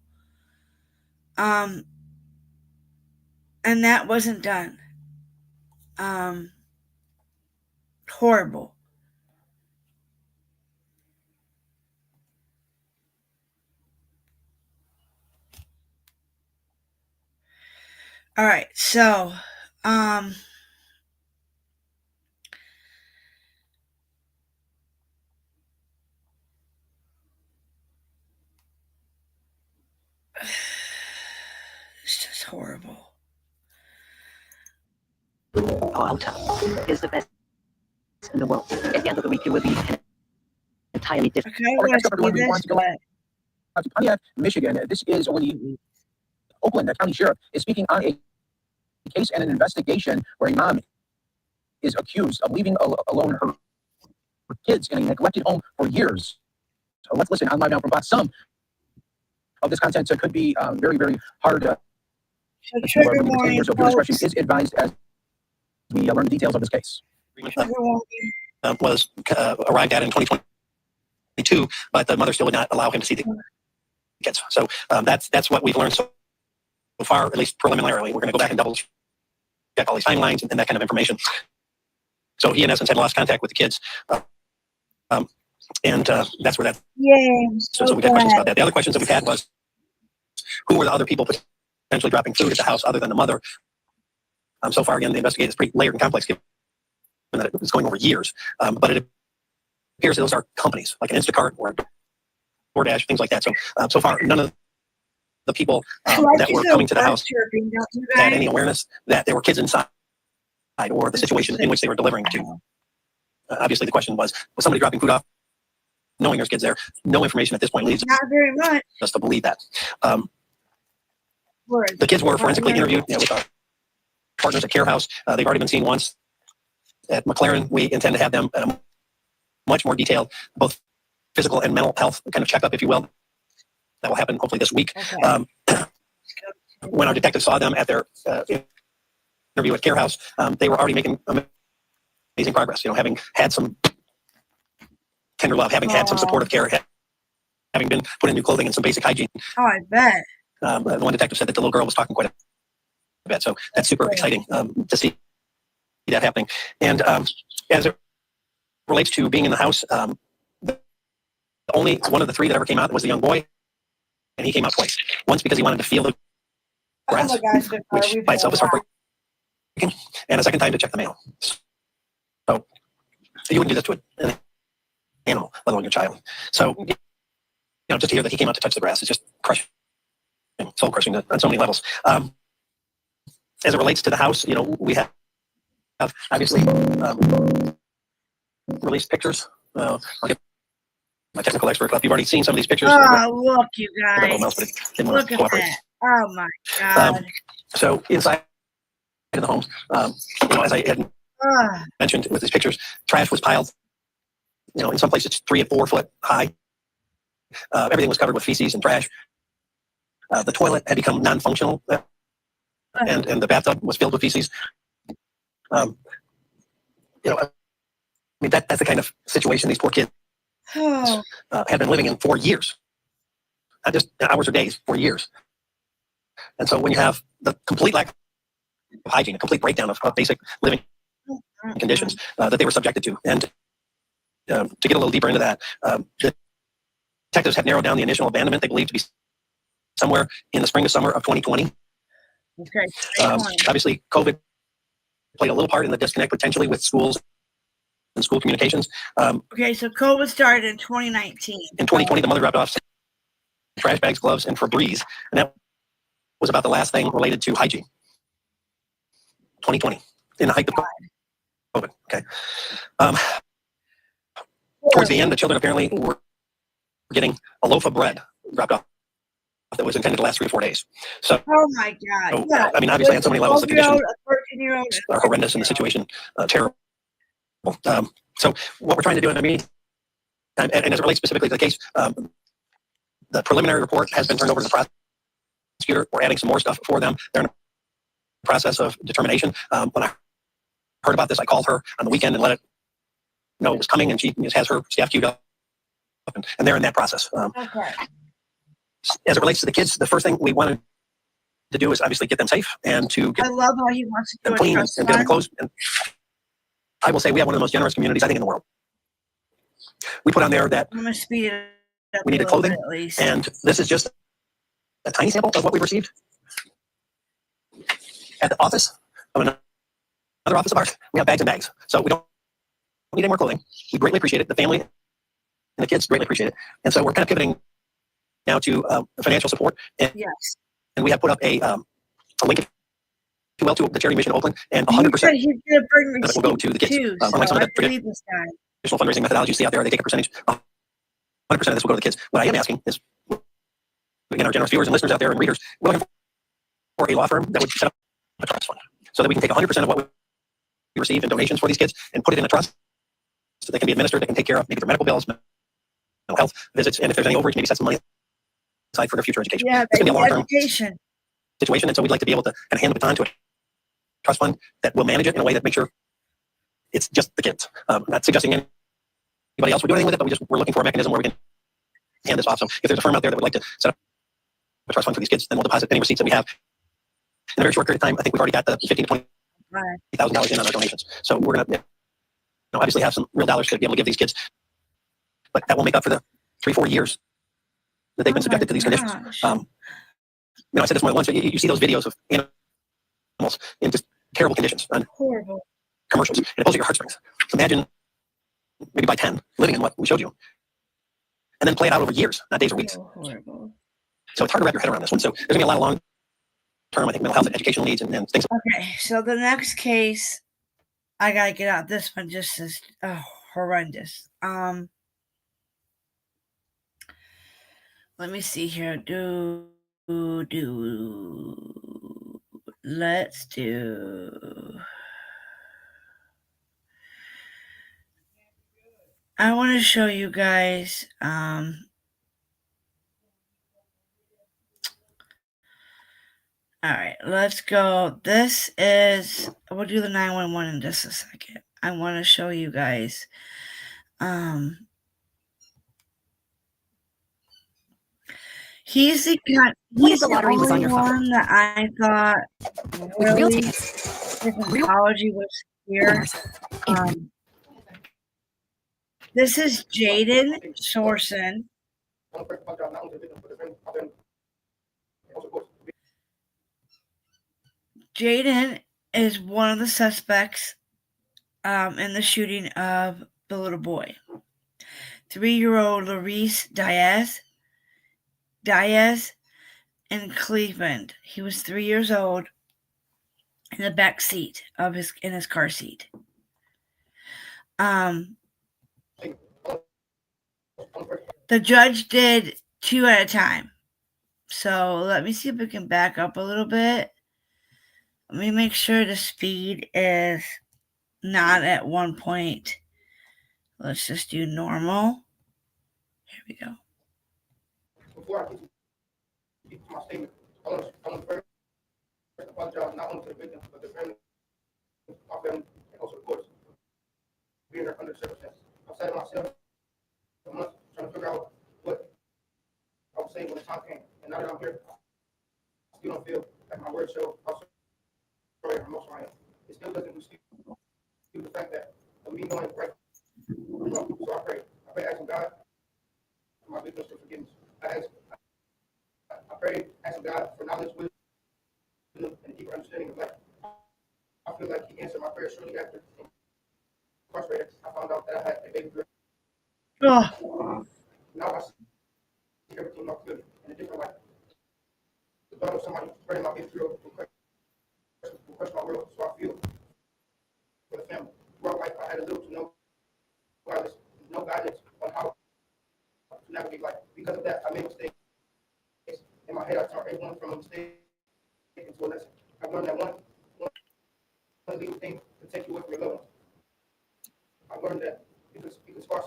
B: that wasn't done. Horrible. All right, so it's just horrible.
E: Out is the best in the world. At the end of the week, it will be entirely different.
B: Okay,
F: All right, next up,
B: let's
F: everyone,
B: do
F: we
B: this,
F: want to go to Pontiac, Michigan. This is where the Okland County Sheriff is speaking on a case and an investigation where a mom is accused of leaving alone her kids in a neglected home for years. So let's listen on Live Now from Fox. Some of this content could be very, very hard to
B: so trigger
F: retain
B: warning,
F: here, so viewer discretion
B: folks.
F: is advised as we learn the details of this case.
B: Trigger warning.
D: Was arrived at in 2022, but the mother still would not allow him to see the kids. So that's what we've learned so far, at least preliminarily. We're going to go back and double check all these timelines and that kind of information. So he, in essence, had lost contact with the kids, and that's where that.
B: Yay!
D: So we've had questions about that. The other questions that we've had was, who were the other people potentially dropping food at the house other than the mother? So far, again, the investigation is pretty layered and complex, given that it was going over years. But it appears that those are companies, like an Instacart or DoorDash, things like that. So far, none of the people that were coming to the house had any awareness that there were kids inside or the situation in which they were delivering to. Obviously, the question was somebody dropping food off, knowing there's kids there? No information at this point leads
B: Not very much.
D: us to believe that. The kids were forensically interviewed with our partners at Care House. They've already been seen once at McLaren. We intend to have them at a much more detailed, both physical and mental health kind of checkup, if you will. That will happen hopefully this week.
B: Okay.
D: When our detectives saw them at their interview at Care House, they were already making amazing progress. Having had some tender love, having had some supportive care, having been put in new clothing and some basic hygiene.
B: Oh, I bet.
D: The one detective said that the little girl was talking quite a bit, so that's super exciting to see that happening. And as it relates to being in the house, only one of the three that ever came out was the young boy, and he came out twice. Once because he wanted to feel the grass, which by itself is heartbreaking, and a second time to check the mail. So you wouldn't do this to an animal, let alone your child. So just to hear that he came out to touch the grass is just crushing, soul crushing on so many levels. As it relates to the house, we have obviously released pictures. I'll get my technical expert up. You've already seen some of these pictures.
B: Oh, look, you guys.
D: Mouse, but it didn't
B: Look
D: want to
B: at
D: cooperate.
B: that. Oh, my God.
D: So inside the homes, as I had mentioned with these pictures, trash was piled, in some places 3 and 4 foot high. Everything was covered with feces and trash. The toilet had become non-functional, and the bathtub was filled with feces. That's the kind of situation these poor kids have been living in for years, not just hours or days, for years. And so when you have the complete lack of hygiene, a complete breakdown of basic living conditions that they were subjected to, and to get a little deeper into that, the detectives have narrowed down the initial abandonment they believe to be somewhere in the spring to summer of 2020.
B: Okay.
D: Obviously, COVID played a little part in the disconnect potentially with schools and school communications.
B: Okay, so COVID started in 2019.
D: In 2020, the mother dropped off trash bags, gloves, and Febreze. And that was about the last thing related to hygiene. 2020, in the height of COVID. Okay. Towards the end, the children apparently were getting a loaf of bread dropped off that was intended to last 3 or 4 days. So,
B: oh my God.
D: Yeah. I mean, obviously, on so many levels, the conditions
B: a 13-year-old,
D: are horrendous and the situation terrible. So, what we're trying to do in the meantime, and as it relates specifically to the case, the preliminary report has been turned over to the prosecutor. We're adding some more stuff for them. They're in the process of determination. When I heard about this, I called her on the weekend and let it know it was coming, and she has her staff queued up, and they're in that process.
B: okay.
D: As it relates to the kids, the first thing we wanted to do is obviously get them safe and to get
B: I love how he wants to do
D: them
B: a
D: clean and
B: trust
D: get them
B: fund.
D: closed. And I will say we have one of the most generous communities, I think, in the world. We put on there that
B: I'm going to speed it up
D: we
B: a
D: needed
B: little
D: clothing,
B: bit at least.
D: and this is just a tiny sample of what we received. At the office of another office of ours, we have bags and bags. So we don't need any more clothing. We greatly appreciate it. The family and the kids greatly appreciate it. And so we're kind of pivoting now to financial support. And,
B: Yes.
D: and we have put up a link, if you will, to the charity mission in Oakland, and
B: He
D: 100%
B: said he's going to bring
D: of it will go to the kids.
B: too,
D: Unlike
B: so
D: some
B: I
D: of the
B: believe this guy.
D: traditional fundraising methodologies you see out there, they take a percentage. 100% of this will go to the kids. What I am asking is, again, our generous viewers and listeners out there and readers, we're looking for a law firm that would set up a trust fund so that we can take 100% of what we receive in donations for these kids and put it in a trust so they can be administered. They can take care of maybe their medical bills, mental health visits, and if there's any overage, maybe set some money aside for their future education.
B: Yeah,
D: It's going to be a long-term
B: education.
D: situation, and so we'd like to be able to kind of hand the baton to a trust fund that will manage it in a way that makes sure it's just the kids. Not suggesting anybody else would do anything with it, but we're looking for a mechanism where we can hand this off. So if there's a firm out there that would like to set up a trust fund for these kids, then we'll deposit any receipts that we have in a very short period of time. I think we've already got the $15,000 to $20,000 in on our donations. So we're going to obviously have some real dollars to be able to give these kids, but that will make up for the 3-4 years that they've been subjected to these conditions. I said this more than once. You see those videos of animals in just terrible conditions on
B: Horrible.
D: commercials, and it pulls at your heartstrings. Imagine maybe by 10 living in what we showed you, and then play it out over years, not days or weeks.
B: So horrible.
D: So it's hard to wrap your head around this one. So there's going to be a lot of long-term, I think, mental health and educational needs and things.
B: Okay, so the next case, I gotta get out. This one just is horrendous. Let me see here. Let's do. I want to show you guys. All right, let's go. This is, we'll do the 911 in just a second. I want to show you guys. He's the
E: lottery was on
B: only
E: your phone?
B: one that I thought
E: With real
B: really
E: tickets.
B: his apology was here. This is Jaden Sorson. Jaden is one of the suspects in the shooting of the little boy. 3-year-old Luis Diaz in Cleveland. He was 3 years old in the back seat of his car seat. The judge did 2 at a time. So let me see if we can back up a little bit. Let me make sure the speed is not at 1 point. Let's just do normal. Here we go.
F: Before I get to my statement, I want to first apologize not only to the victim, but the family, our family, and also the courts, being there under the circumstances. I've sat myself for months trying to figure out what I was saying when the time came. And now that I'm here, I still don't feel like my words show how sorry and emotional I am. It still doesn't dispute the fact that of me knowing right from wrong. So I pray asking God for my victims for forgiveness. I pray asking God for knowledge, wisdom, and deeper understanding of life. I feel like He answered my prayer shortly after incarcerated. I found out that I had a baby girl.
B: Oh.
F: Now I see everything more clearly, and different light. The thought of somebody spreading my history will crush my world, so I feel for the family. Throughout life, I had a little to no guidance on how to navigate life. Because of that, I made mistakes. In my head, I turned everyone from a mistake into a lesson. I've learned that one little thing can take you away from your loved ones. I've learned that you can scar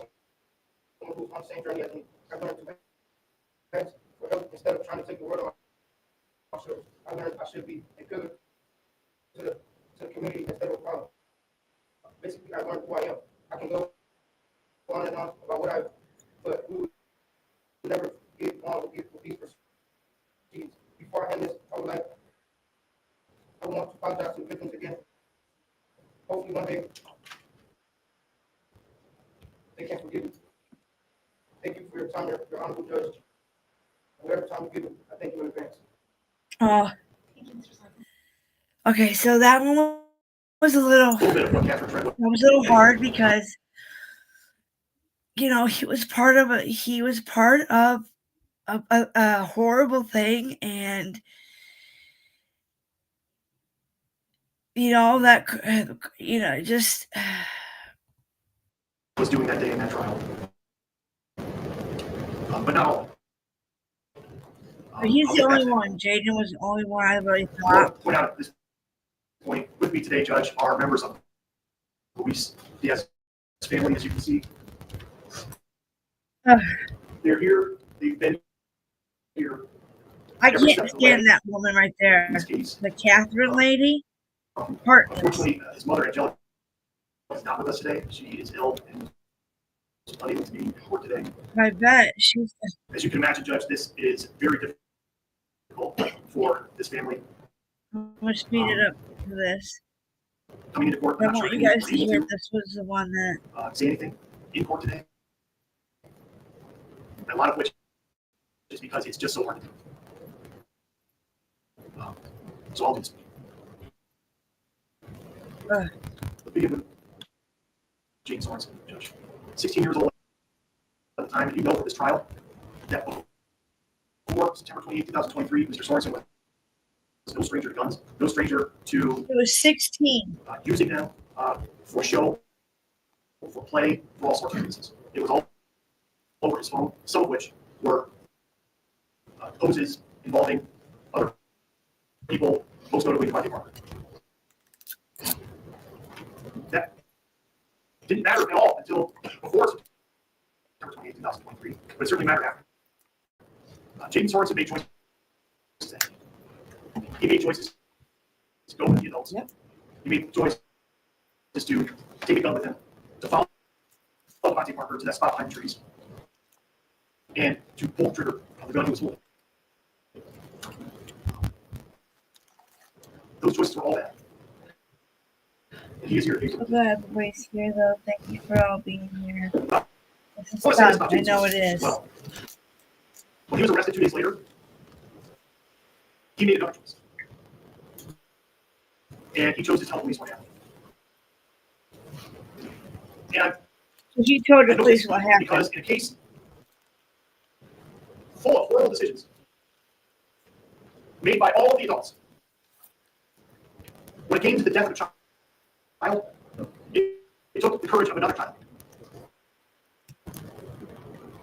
F: someone who's on the same journey as me. I've learned to ask for help instead of trying to take the world on my shoulders. I learned I should be a pillar to the community instead of a problem. Basically, I learned who I am. I can go on and on about what but who would never get on with these proceedings. Before I end this, I want to apologize to the victims again. Hopefully one day they can forgive me. Thank you for your time, your honorable judge. Whatever time you give me, I thank you in advance.
B: Oh, okay. So that one was a little hard because he was part of a horrible thing, and that just
D: Was doing that day in that trial. But not all.
B: but he's the only one. Jaden was the only one I really thought.
D: Point out at this point with me today, Judge, are members of police. He has his family, as you can see. They're here. They've been here.
B: I can't stand that woman right there. The Catherine lady.
D: Unfortunately, his mother, Angelica, is not with us today. She is ill and is unable to be in court today.
B: I bet she's.
D: As you can imagine, Judge, this is very difficult for this family.
B: I'm gonna speed it up for this.
D: Coming into court,
B: I
D: I'm not
B: want
D: sure
B: you
D: if
B: guys to hear this was the one that
D: say anything in court today. A lot of which is because it's just so hard to do. So I'll do this. The begin with James Sorensen, Judge. 16 years old at the time, and you know for this trial that before September 28, 2023, Mr. Sorensen was no stranger to guns, no stranger to
B: it was 16.
D: Using them for show, for play, for all sorts of reasons. It was all over his phone, some of which were poses involving other people, most notably the department. That didn't matter at all until before September 28, 2023, but it certainly mattered after. James Sorensen made choices. He made choices to go with the adults. Yep. He made choices to take a gun with him, to follow Monty Parker to that spot behind the trees, and to pull the trigger of the gun he was holding. Those choices were all bad. And he is here.
B: So glad everybody's here, though. Thank you for all being here. This is
D: Well,
B: tough. I know it is.
D: Well, when he was arrested 2 days later, he made another choice. And he chose to tell the police what happened. And
B: So he told the police what happened.
D: because in a case full of horrible decisions made by all of the adults, when it came to the death of a child, it took the courage of another child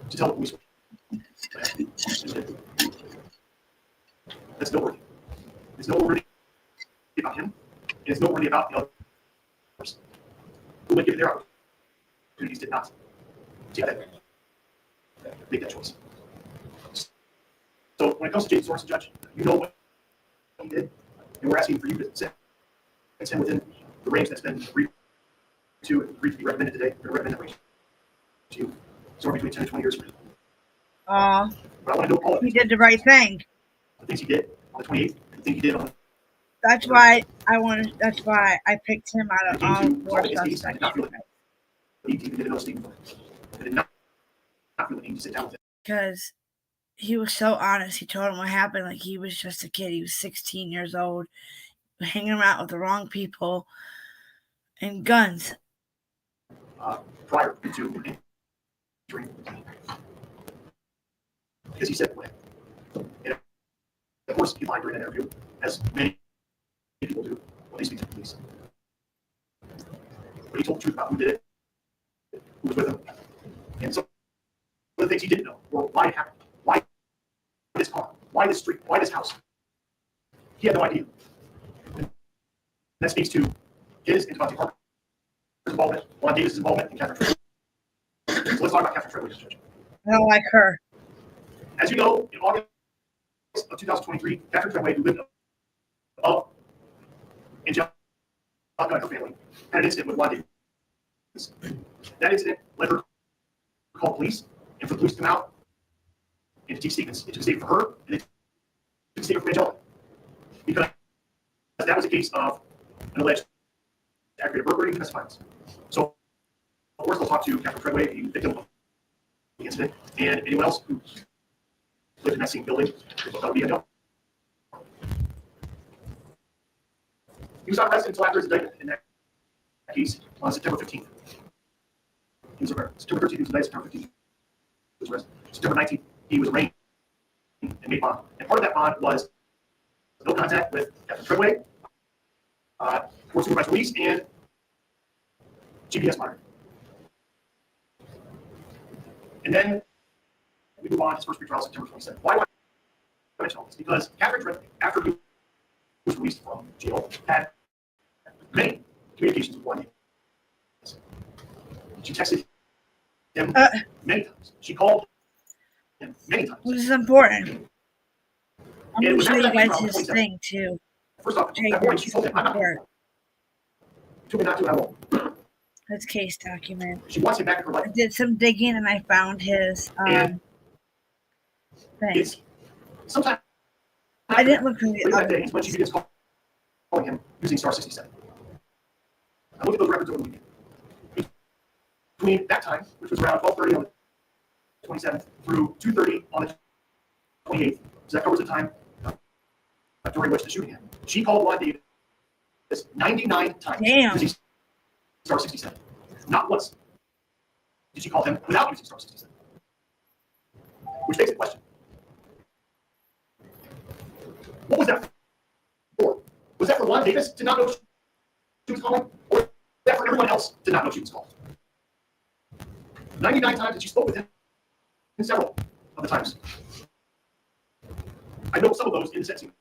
D: to tell the police. That's noteworthy. It's noteworthy about him, and it's noteworthy about the others who, when given their opportunities, did not make that choice. So when it comes to James Sorensen, Judge, you know what he did, and we're asking for you to sentence him within the range that's been agreed to be recommended today. We're going to recommend that range to you, somewhere between 10 and 20 years. But I want to know all of
B: he did the right thing.
D: the things he did on the 28th, the things he did on the
B: That's why I picked him out of all four suspects.
D: I did not feel it. He did another statement. I did not feel the need to sit down with him.
B: Because he was so honest. He told him what happened. Like, he was just a kid. He was 16 years old, hanging around with the wrong people and guns.
D: Prior to entering, because he said, And of course, he lied during that interview, as many people do when they speak to the police. But he told the truth about who did it, who was with him, and some of the things he didn't know were why it happened, why this car, why this street, why this house. He had no idea. And that speaks to his and Devontae Parker's involvement, Juan Davis's involvement, and Catherine Treadway. So let's talk about Catherine Treadway, Judge.
B: I don't like her.
D: As you know, in August of 2023, Catherine Treadway, who lived above in jail, and her family, had an incident with Juan Davis. That incident led her to call police, and for the police to come out and to take statements. It took a statement for her, and it took a statement from Angelica. Because that was a case of an alleged aggravated burglary and domestic violence. So, of course, we'll talk to Catherine Treadway, the victim of the incident, and anyone else who lived in that same building. That would be Angelica. He was not arrested until after his indictment in that case on September 15th. He was arrested. September 13th, he was indicted. September 15th, he was arrested. September 19th, he was arraigned and made bond. And part of that bond was no contact with Catherine Treadway, court supervised release, and GPS monitoring. And then we move on to his first pretrial, September 27th. Why do I mention all this? Because Catherine Treadway, after he was released from jail, had many communications with Juan Davis. She texted him many times. She called him many times.
B: Which is important. I'm
D: And
B: going
D: it
B: to
D: was
B: show
D: after
B: you
D: that
B: guys
D: pretrial,
B: his
D: 27th.
B: thing too.
D: First off, that morning she told him, I'm not
B: Report.
D: told me not to at all.
B: His case document.
D: She wants him back in her
B: I
D: life.
B: did some digging and I found his
D: And
B: thing.
D: it's sometimes
B: I didn't look for the
D: later that
B: other
D: day is when she begins calling him using star 67. I looked at those records over the weekend. Between that time, which was around 12:30 on the 27th, through 2:30 on the 28th, so that covers the time during which the shooting happened. She called Juan Davis 99 times
B: Damn.
D: using star 67. Not once did she call him without using star 67. Which begs the question. What was that for? Was that for Juan Davis to not know she was calling? Or was that for everyone else to not know she was calling? 99 times that she spoke with him, and several of the times. I know some of those in the sentencing.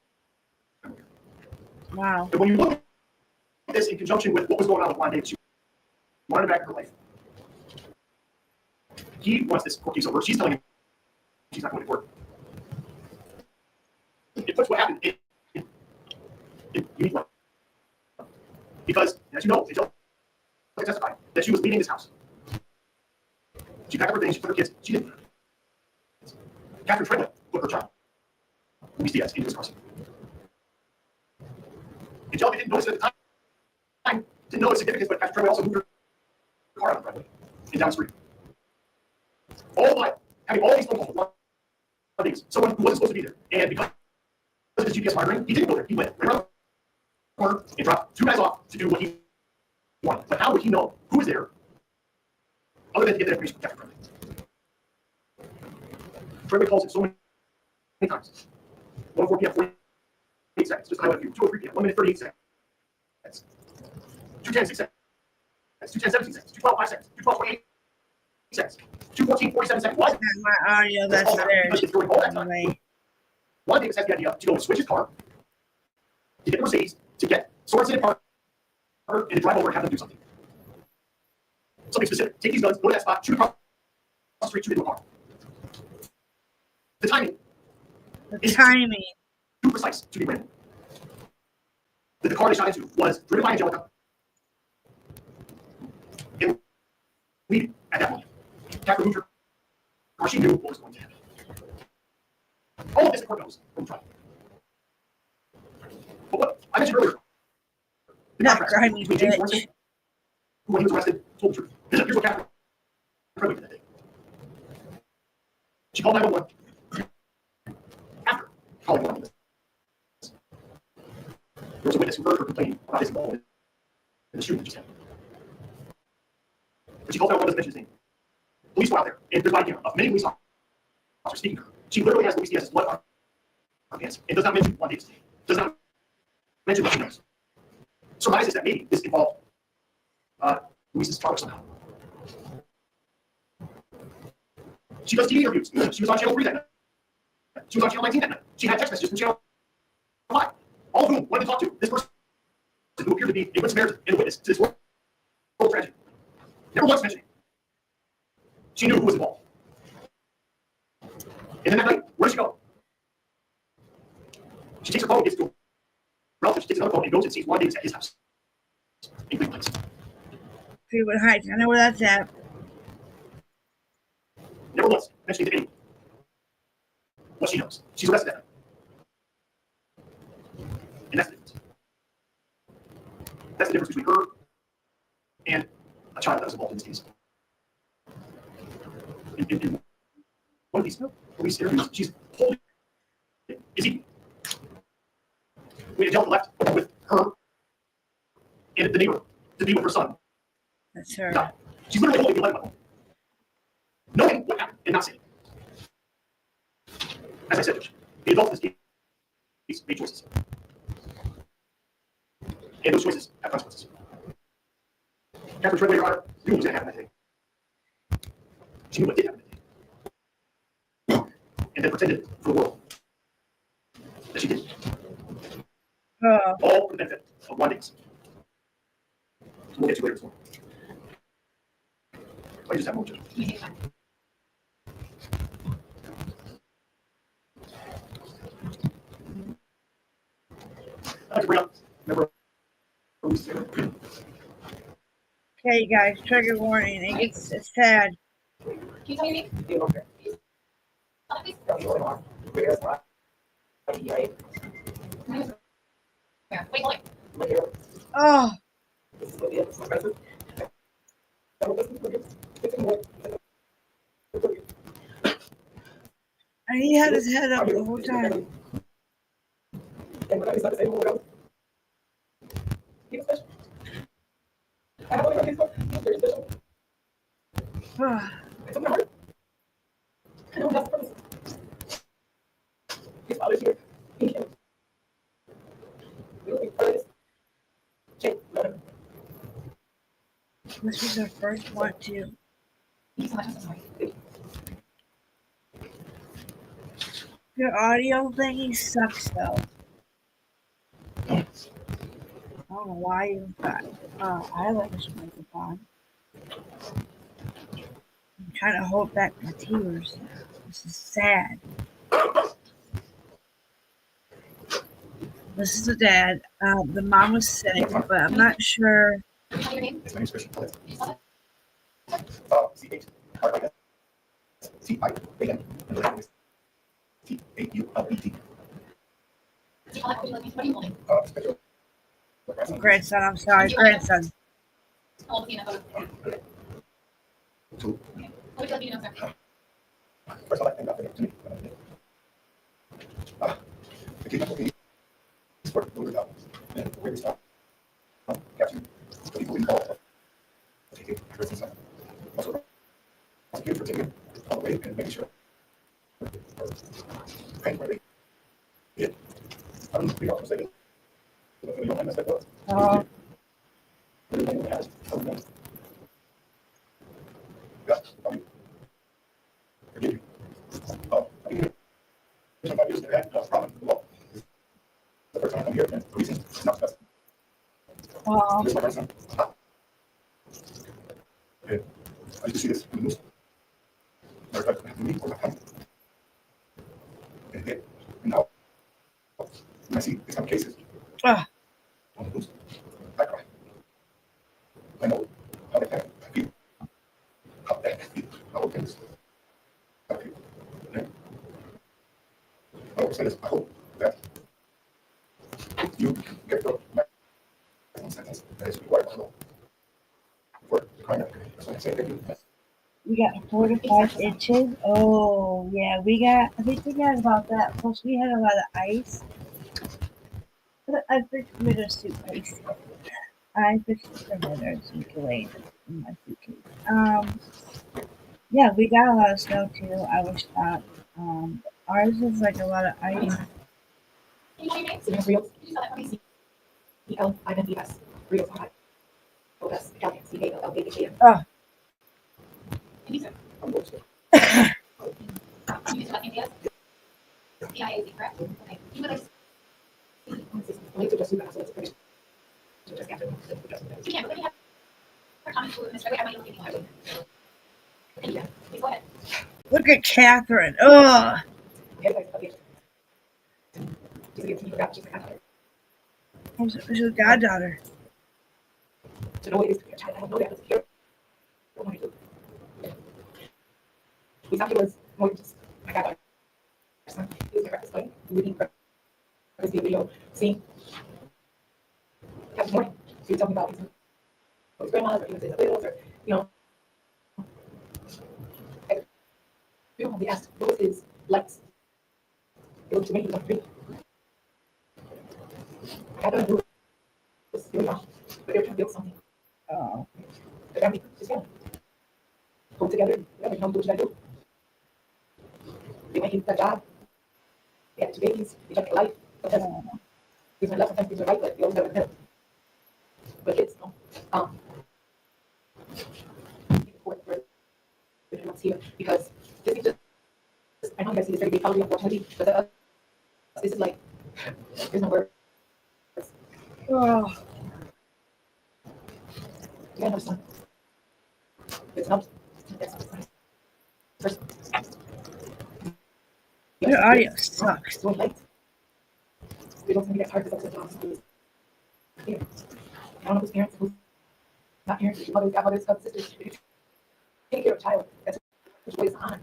B: Wow.
D: And when you look at this in conjunction with what was going on with Juan Davis, she wanted him back in her life. He wants this court case over. She's telling him she's not going to court. It puts what happened in unique light. Because, as you know, Angelica testified that she was leaving this house. She packed up her things, she put her kids, she didn't. Catherine Treadway put her child, Luis Diaz, into his car seat. Angelica didn't notice it at the time, didn't know its significance, but Catherine Treadway also moved her car out of the driveway and down the street. All the while, having all these phone calls with Juan Davis, someone who wasn't supposed to be there. And because of his GPS monitoring, he didn't go there. He went right around the corner and dropped two guys off to do what he wanted. But how would he know who was there other than to get that information from Catherine Treadway? Treadway calls it so many times. 1:04 p.m., 48 seconds. Just highlight a few. 2:03 p.m., 1 minute 38 seconds. 2:10, 6 seconds. 2:10, 17 seconds. 2:12, 5 seconds. 2:12, 28 seconds. 2:14, 47 seconds. Why?
B: My audio that's there.
D: Because it's during all that time. Juan Davis has the idea to go and switch his car, to get the Mercedes, to get Sorensen and Parker, and to drive over and have them do something. Something specific. Take these guns, go to that spot, shoot across the street, shoot into a car. The timing is too precise to be random. The car they shot into was driven by Angelica and leaving at that moment. Catherine moved her car. She knew what was going to happen. All of this the court knows from the trial. But what I mentioned earlier, the
B: Not
D: contrast
B: grimy
D: between James
B: bitch.
D: Sorensen, who when he was arrested told the truth. Here's what Catherine Treadway did that day. She called 911 after calling 111. There was a witness who heard her complaining about his involvement in the shooting that just happened. But she called 911, doesn't mention his name. Police were out there, and there's a video of many police officers speaking to her. She literally has Luis Diaz's blood on pants. It does not mention what it is. Does not mention what she knows. Surmises that maybe this involved Luis's father somehow. She does TV interviews. She was on Channel 3 that night. She was on Channel 19 that night. She had text messages from Channel 5. All of whom wanted to talk to this person who appeared to be a good Samaritan and a witness to this horrible tragedy. Never once mentioning. She knew who was involved. And then that night, where does she go? She takes her phone, gives it to a relative. She takes another phone and goes and sees Juan Davis at his house in Cleveland.
B: Cleveland Heights. I know where that's at.
D: Never once mentioning to anyone what she knows. She's arrested that night. And that's the difference. That's the difference between her and a child that was involved in this case. In one of these police interviews, she's holding Izzy. We had a gentleman left with her and the neighbor to be with her son.
B: That's her.
D: Died. She's literally holding the light up. Knowing what happened and not saying it. As I said, the adults in this case made choices. And those choices have consequences. Catherine Treadway, Your Honor, knew what was going to happen that day. She knew what did happen that day. And then pretended for the world that she didn't. All for the benefit of one day. So we'll get to later this morning. I just have more judgment. I'd like to bring up member.
B: Okay, you guys, trigger warning. It's sad.
C: Can you tell me? Wait, hold it.
B: Oh, and he had his head up the whole time. Ah, this was our first one too. Your audio thingy sucks though. I don't know why you got eyelash microphone. I'm trying to hold back my tears. This is sad. This is the dad. The mom was sick, but I'm not sure.
D: It's my name is Christian. C-H. C-I-A-N. T-A-U-L-E-T.
B: Grandson, I'm sorry, grandson.
D: Two. First of all, I think to me. The kid is for the word out. And where we stop. Capture the people involved. Take it, addressing something. Also, prosecute for taking all the way and making sure. And where they did. I don't know if we are mistaken. We don't have messed up. Everything has something. Yeah, forgive you. Oh, I mean, somebody used to have a problem with the law. The first time I'm here, and the reason it's not best. This is my grandson. And I used to see this in the news. Matter of fact, I have to meet for my family. And now, when I see these kind of cases on the news, I cry. I know how they feel. How bad they feel. How okay this I feel. And I always say this, I hope that you get the maximum sentence that is required by law for the crime. That's what I say. Thank you.
B: We got 4 to 5 inches. Oh, yeah, I think we got about that. Plus, we had a lot of ice. But I fixed rid of suitcase. I fixed rid of suitcase in my suitcase. Yeah, we got a lot of snow too. I was shocked. Ours is like a lot of ice.
H: Sylvanus Rios. C-E-L-I-N-E-S. Rios. O-S. C-A-L-L-A-H-A-N.
B: Oh.
H: Link to just Sylvanus, so it's pretty- so just after-
C: You can, but then you have her comment to Mr. Wait, I might be looking at it. Yeah, please go ahead.
B: Look at Catherine. Oh,
H: Yeah, okay. She's a forgot, she's a godmother.
B: she's a goddaughter.
H: To know it is to be a child, I don't know that as a hero. What am I do? We thought he was more than just my goddaughter. Son. He was my breakfast buddy. We would eat breakfast video, sing. Every morning, she would tell me about his grandma's or even his widows or, you know. We don't have to ask, what was his likes? It looked to me, he was like, really. I don't know. It's really wrong, but they were trying to build something.
B: Oh,
H: The family, just family. Go together, whatever, you know, do what you gotta do. They went into that job. They had 2 babies, they tried to make a life. Sometimes things went left, sometimes things went right, but they always got in the middle. But kids, you know, here because this is just, I know you guys see this very big probably unfortunately, but to us, this is like, there's no word.
B: oh.
H: You gotta know son. It's not. First.
B: Your audio sucks.
H: So light. We don't think that's hard because that's what jobs. Here. I don't know whose parents, who's not parents, whose mothers, godmothers, sisters. Take care of a child. That's which way is on.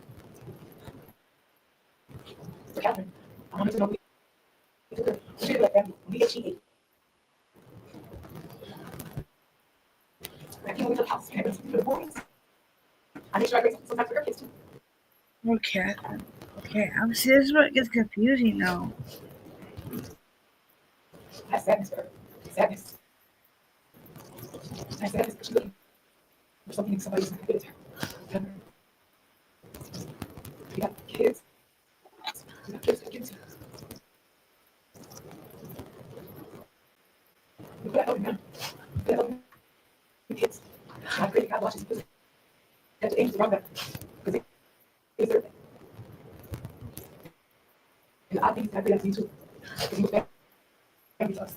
H: For Catherine, I wanted to know. We took her. We treated her like family. We get cheated. I came over to the house and I went to the boys. I make sure I bring some time for her kids too.
B: Poor Catherine. Okay, I'm see, this is what gets confusing now.
H: I have sadness for her. Sadness. I have sadness because she's looking for something somebody's not good at her. We got kids. We got kids. We put out now. We put out kids. I pray to God watches this. That the angels around them. Because they deserve it. And the odd thing is I pray that to you too. Because you look back and us.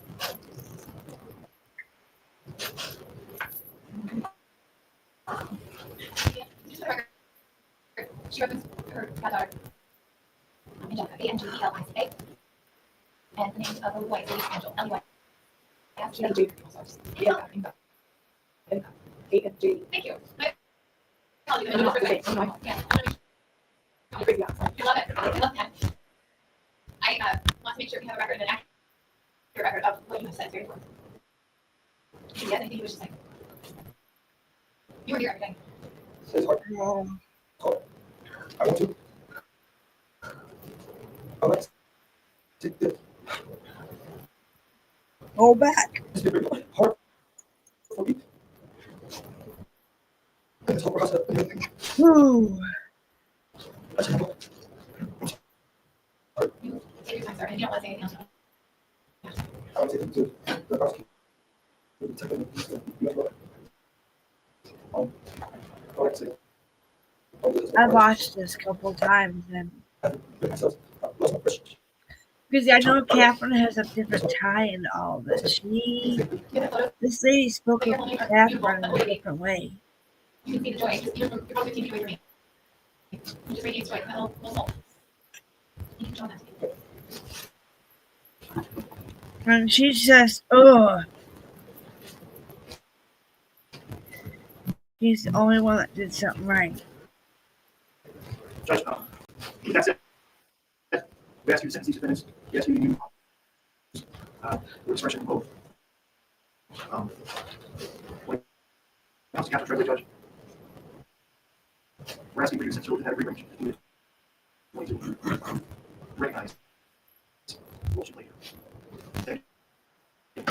C: Just for the record, she referenced her goddaughter, Angelica, A-N-G-E-L-I-C-A, and the name of the wife is Angel, L-U-I.
H: She had a J. Yeah, A-N-J.
C: Thank you. I called you
H: No, no,
C: the
H: no,
C: first
H: no,
C: way.
H: no.
C: Yeah,
H: I'm crazy outside.
C: I love it. I love that. I want to make sure we have a record, an accurate record of what you have said. It's very important. Yes, I think it was just like, you were here every day.
D: It's hard.
B: Oh,
D: I want to. All right. Take this.
B: go back.
D: It's been very hard for me. And it's hard for us to.
B: Whew.
D: I just have to.
C: Take your time, sir, and if you don't want to say anything else.
D: I would say to the prosecutor. All right, say.
B: I watched this a couple times and
D: Myself, I lost my question.
B: because I know Catherine has a different tie into all this. This lady spoke of Catherine in a different way.
C: You can see the joy. You're probably 15 feet away from me. You just radiate joy. The whole soul. You can show that.
B: And she's just, oh. He's the only one that did something right.
F: Judge, that's it. We ask you to sentence each defendant. We ask you to use your discretion both. When Counsel Captain Treasury Judge, we're asking for you to sentence within that agreement. Recognize. Motion later. Thank you.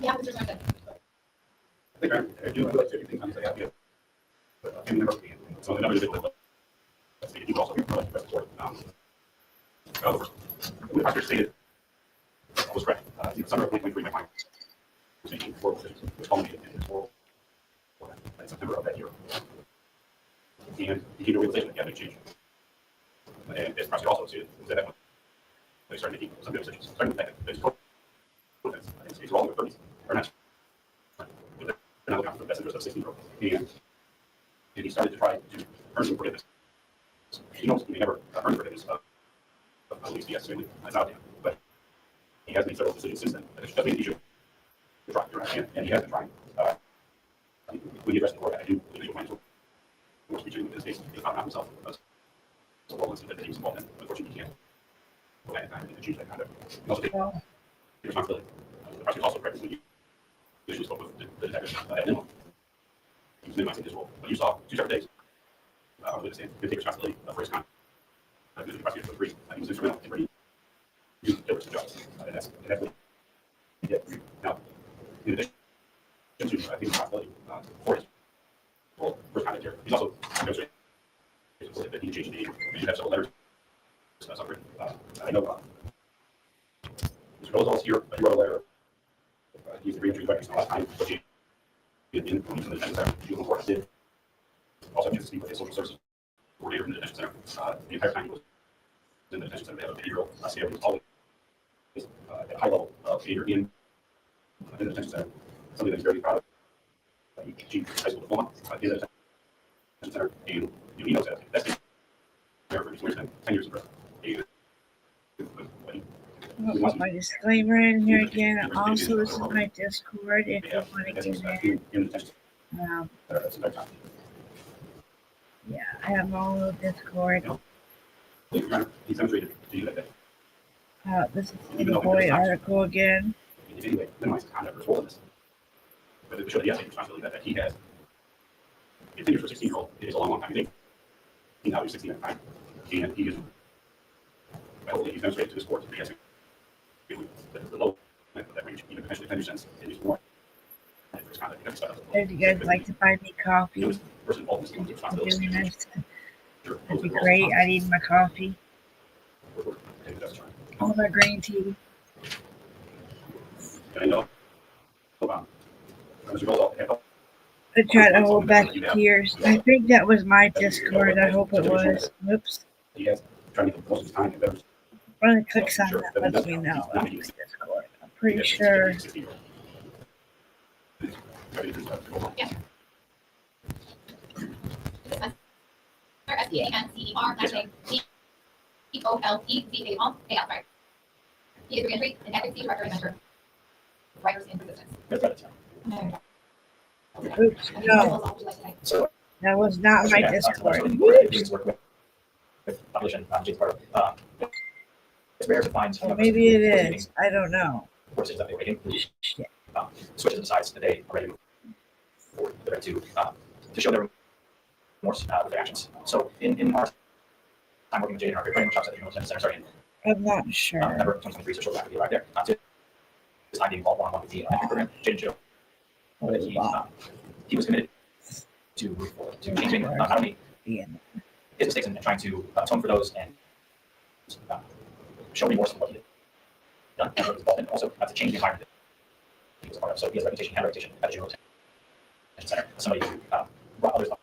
C: Yeah, Mr. Johnson.
I: I think I do like to think I'm saying I have a few members. So the numbers that you also be like best support. the prosecutor stated was correct. In the summer of 2023, my client was making oral decisions, which culminated in his oral in September of that year. And he came to a realization that he had to change. And as the prosecutor also stated, was that when they started making some good decisions, starting with the fact that his co-defendants, these are all in their 30s, are not, but they're not looking out for the best interest of 16-year-old. And he started to try to earn some forgiveness. He knows he may never earn forgiveness of at least he has to that's out there. But he has made several decisions since then. That means he should try, and he has been trying. When he addressed the court, I do believe you'll find was reaching in this case, he found out himself so well that he was involved in. Unfortunately, he can't go back in time and achieve that conduct. He also takes responsibility. The prosecutor also correctly when you usually spoke with the detective at minimum. He was minimizing his role. But you saw 2 separate days. With the stand, he take responsibility for his conduct. The prosecutor was agreed. He was instrumental in bringing you to justice. And that's what he did. Now, in addition to taking responsibility for his role, for his conduct here, he's also demonstrated that he changed the name. We should have several letters. I know Mr. Rosales here, he wrote a letter. He's the reentry director last time, but he did in the detention center. Juvenile court did also have to speak with his social services coordinator in the detention center. The entire time he was in the detention center, they have a behavioral scale. He was always at a high level of behavior in the detention center. Something that he's very proud of. He achieved high school diploma in the detention center, and he knows that. That's the there for 10 years in prison.
B: I'll put my disclaimer in here again. Also, this is my Discord if you want to get in. Yeah, I have my own little Discord.
I: He's demonstrated to you that
B: This is the boy article again.
I: in any way minimize the conduct or fullness. But it shows he has a responsibility that he has. If you're for a 16-year-old, it is a long, long time. Now he's 16 at the time. And he is, he's demonstrated to this court that he has the low of that range, even potentially 10 cents, it is more.
B: If you guys like to buy me coffee, I'm doing this. That'd be great. I need my coffee. All my green tea. I tried to hold back the tears. I think that was my Discord. I hope it was. Oops. I'm going to click something that lets me know it's Discord. I'm pretty sure.
C: SPANCER POLEZAL. He is reentry and advocacy director and mentor. Writers in Resistance.
B: Oops, no. That was not my Discord. Well, maybe it is. I don't know. Shit.
D: Switches the sides that they are ready to show their remorse with their actions. So in our time working with Jade in our training workshops at the Juvenile Detention Center starting
B: I'm not sure.
D: November 2023, so shortly after he arrived there, to this time being involved one-on-one with the entry program, Jade showed that he was committed to move forward, to changing not only his mistakes and trying to atone for those and show remorse for what he did done and what he was involved in, also to change the environment that he was a part of. So he has a reputation, had a reputation at the Juvenile Detention Center, somebody who brought others up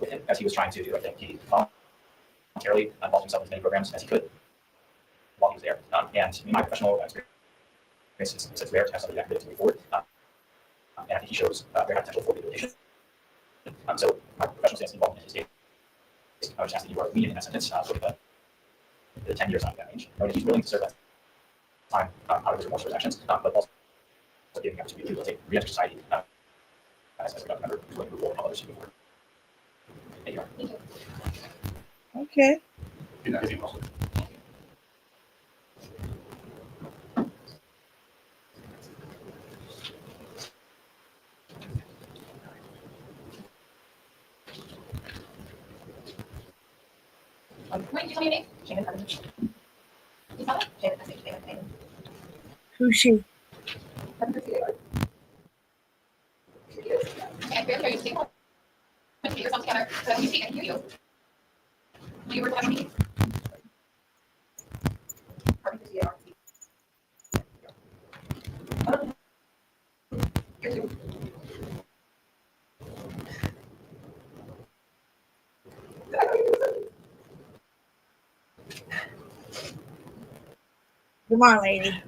D: with him as he was trying to do the right thing. He voluntarily involved himself in as many programs as he could while he was there. And in my professional experience, it's rare to have somebody that committed to move forward. And I think he shows very high potential for rehabilitation. So my professional stance involved in his case, I would ask that you are lenient in that sentence for the 10 years out of that range. Knowing that he's willing to serve that time out of his remorse for his actions, but also giving the opportunity to rehabilitate, re-enter society as a productive member who's willing to move forward and others to move forward. There you are. Thank you.
B: Okay.
C: Wait, you tell me your name? Shannon Carpenter. You spell it? Shannon, S-H-A-N-N.
B: Who's she?
C: Carpenter, C-A-R. And barely are you stable? Put yourself together so that when you speak, I can hear you. Do you work with me? Perfect.
B: Come on, lady.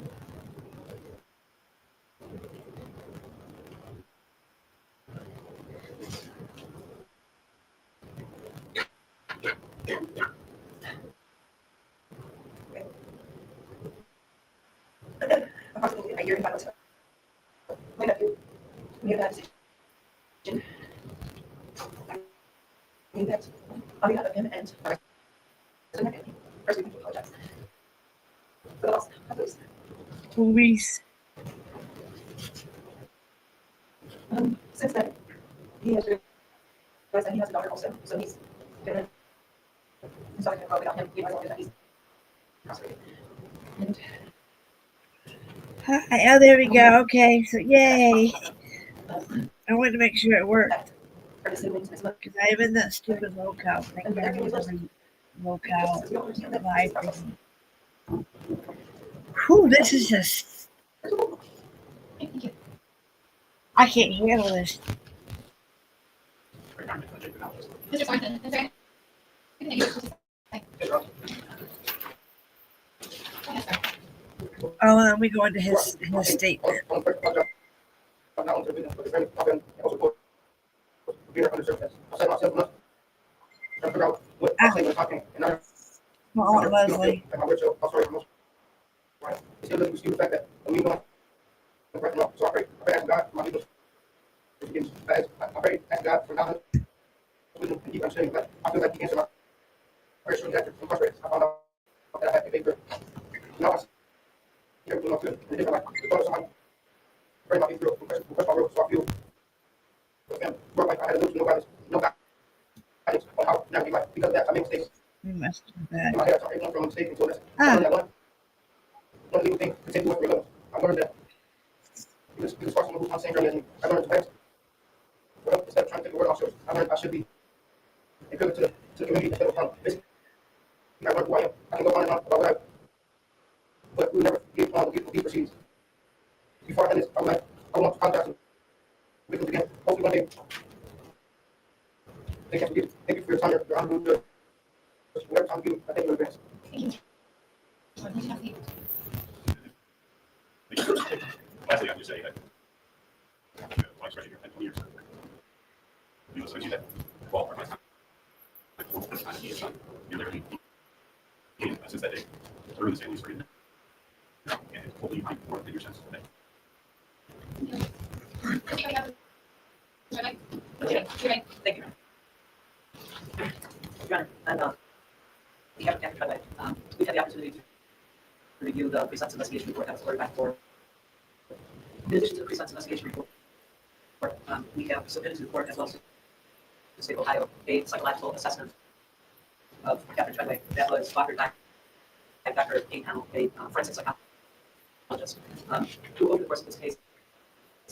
H: Approximately a year and 5 months ago, my nephew made a bad decision. I mean that on behalf of him and the rest of my family, first we need to apologize for the loss of those.
B: Police.
H: Since then, he has realized that he has a daughter also, so he's been sorry to without him. He realized that he's incarcerated. And
B: Hi, oh, there we go. Okay, so yay. I wanted to make sure it worked.
H: for his siblings, his mother,
B: Because I'm in that stupid locale thing.
H: and everyone lives.
B: Locale
H: Since we all understand that
B: live
H: this process.
B: thing. Whew, this is just.
H: Thank you.
B: I can't handle this.
H: Mr. Thornton, is there anything you wish to say?
B: Oh, and then we go into his statement. Oh, Leslie. We must do that. Ah,
I: Lastly, I would say that, my expression here, 10 years, you know, so you that, well, my time, he is not, literally, since that day, through this family's freedom, and hopefully you find more in your sense of that.
E: Thank you. Your Honor, and we have we've had the opportunity to review the pre-sentence investigation report that was ordered back for. In addition to the pre-sentence investigation report, we have submitted to the court as well as to the state of Ohio a psychological assessment of Catherine Treadway that was authored by Dr. Kate Hamill, a forensic psychologist, who over the course of this case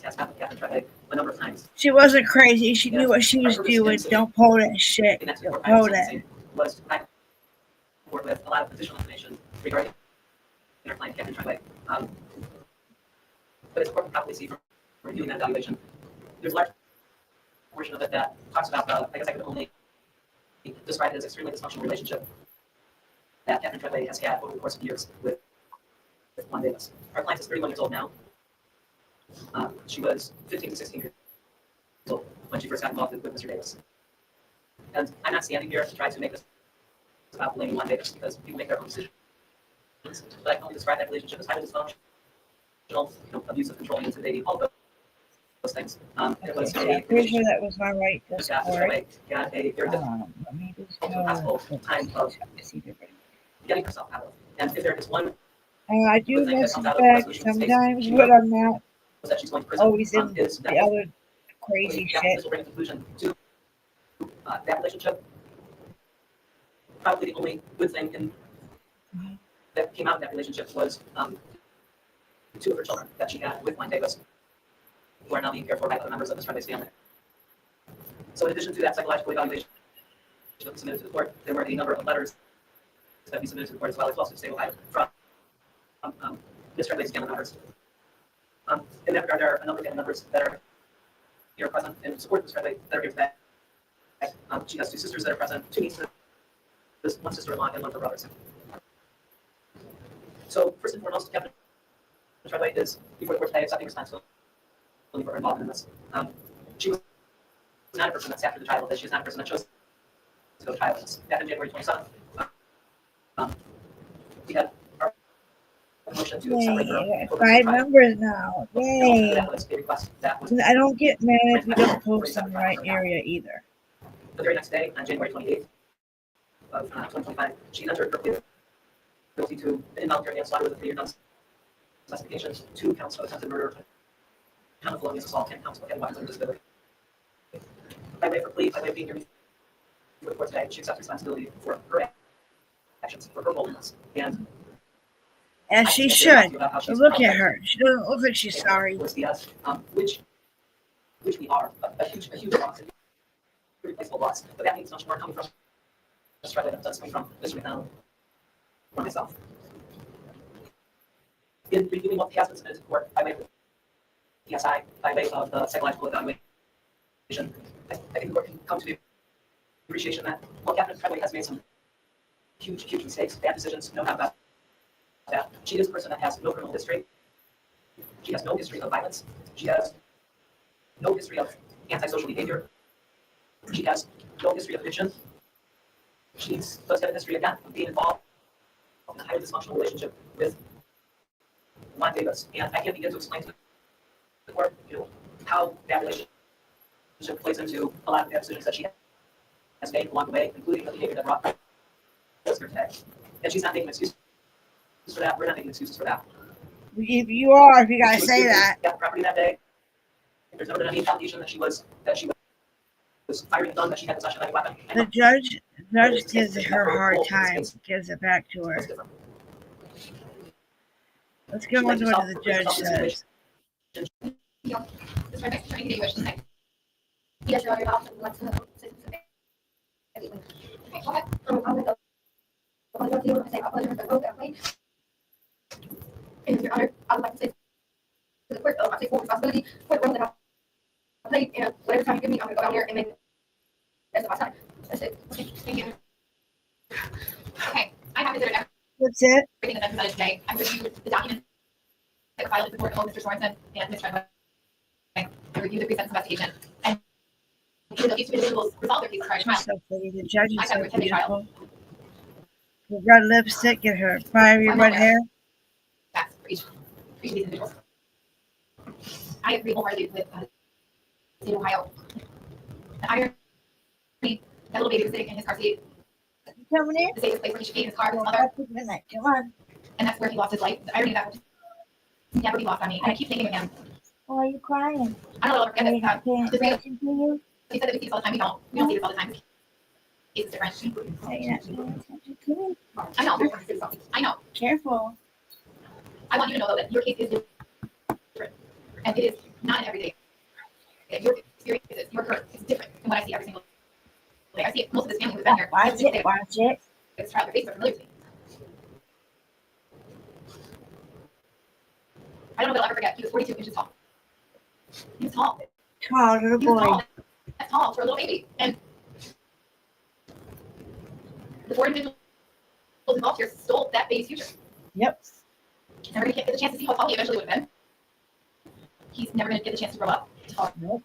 E: has met with Catherine Treadway a number of times.
B: she wasn't crazy. She knew what she was doing. Don't pull that shit. Don't pull that.
E: Was to provide court with a lot of additional information regarding our client Catherine Treadway. But it's important to probably see from reviewing that evaluation, there's a large portion of it that talks about I guess I could only describe it as extremely dysfunctional relationship that Catherine Treadway has had over the course of years with Juan Davis. Our client is 31 years old now. She was 15 to 16 years old when she first got involved with Mr. Davis. And I'm not standing here to try to make this about blaming Juan Davis because people make their own decisions. But I can only describe that relationship as highly dysfunctional, abusive, controlling, intimidating, all of those things. It was
B: Okay, I'm pretty sure that was my right to
E: Got
B: support.
E: a very
B: Let me just
E: possible
B: go.
E: time of getting herself out of. And if there is one
B: I do
E: good thing that
B: message
E: comes out of the
B: back
E: resolution of this case,
B: sometimes,
E: she
B: but
E: knows
B: I'm not
E: that she's going to prison.
B: always in
E: Is that
B: the other crazy
E: this
B: shit.
E: will bring a conclusion to that relationship. Probably the only good thing that came out of that relationship was two of her children that she had with Juan Davis, who are now being cared for by other members of Ms. Treadway's family. So in addition to that psychological evaluation that we submitted to the court, there were a number of letters that we submitted to the court as well, as well as to the state of Ohio from Ms. Treadway's family members. In
C: in that regard, there are a number of family members that are here present in support of Ms. Treadway that are here today. She has two sisters that are present, two nieces, one sister-in-law, and one of her brothers. So first and foremost, Captain Treadway is before the court today accepting responsibility for her involvement in this. She was not a person that sat through the trial of this. She was not a person that chose to go to trial with this. Back on January 27th, we had our motion to separate her.
B: Yay, 5 members now. Yay.
C: They request that was
B: I don't get mad if you don't post in the right area either.
C: the very next day, on January 28th of 2025, she entered her plea guilty to involuntary manslaughter with a 3-year gun specifications, 2 counts of attempted murder, count of felonious assault, 10 counts of weapons under disability. By way of her plea, by way of being here before the court today, she accepts responsibility for her actions, for her role in this. And
B: As she should. Look at her. She doesn't look like she's sorry.
C: which we are, a huge loss, a irreplaceable loss. But that means much more coming from Ms. Treadway than it does coming from Mr. McDonald or myself. In reviewing what has been submitted to court by way of the PSI, by way of the psychological evaluation, I think the court can come to the appreciation that while Captain Treadway has made some huge mistakes, bad decisions, no doubt about that, she is a person that has no criminal history. She has no history of violence. She has no history of antisocial behavior. She has no history of addiction. She does have a history, again, of being involved in a highly dysfunctional relationship with Juan Davis. And I can't begin to explain to the court, how that relationship plays into a lot of the decisions that she has made along the way, including the behavior that brought us here today. And she's not making excuses for that. We're not making excuses for that.
B: If you are, if you gotta say that.
C: Yeah, property that day. There's never been any allegation that she was firing a gun, that she had possession of any weapon.
B: The judge gives her a hard time, gives it back to her. Let's go on to what the judge says.
J: Yes, Your Honor, I want to and Your Honor, I would like to say to the court, I take full responsibility for the role that I played, and whatever time you give me, I'm gonna go down there and make that's my time. That's it. Okay, thank you. Okay, I have considered
B: That's it.
J: everything that's presented today. I've reviewed the documents that were filed with the court of Mr. Sorensen and Ms. Treadway. I reviewed the pre-sentence investigation, and even though these two individuals resolved their case prior to trial,
B: So pretty. The judge is
J: I
B: so
J: got to attend the trial.
B: beautiful. The red lipstick and her fiery red hair.
J: Facts for each of these individuals. I agree wholeheartedly with the state of Ohio. The irony that little baby was sitting in his car seat,
B: You coming in?
J: the safest place where he should be in his car with his mother,
B: Midnight. Come on.
J: and that's where he lost his life. The irony of that will never be lost on me. And I keep thinking of him.
B: Why are you crying?
J: I don't know, I'll forget
B: Are
J: this.
B: you not paying
J: The three of
B: attention to you?
J: he said that we see this all the time. We don't see this all the time. It's different.
B: Are you not paying attention to me?
J: I know. I know.
B: Careful.
J: I want you to know though that your case is different, and it is not an everyday. Your experience is your hurt is different than what I see every single day. I see it, most of this family who's been here.
B: Watch it. Watch it.
J: It's trial. Their faces are familiar to me. I don't know if I'll ever forget. He was 42 inches tall. He was tall.
B: Tall little
J: He was
B: boy.
J: tall. That's tall for a little baby. And the 4 individuals involved here stole that baby's future.
B: Yep.
J: He's never going to get the chance to see how tall he eventually would have been. He's never going to get the chance to grow up, to fall in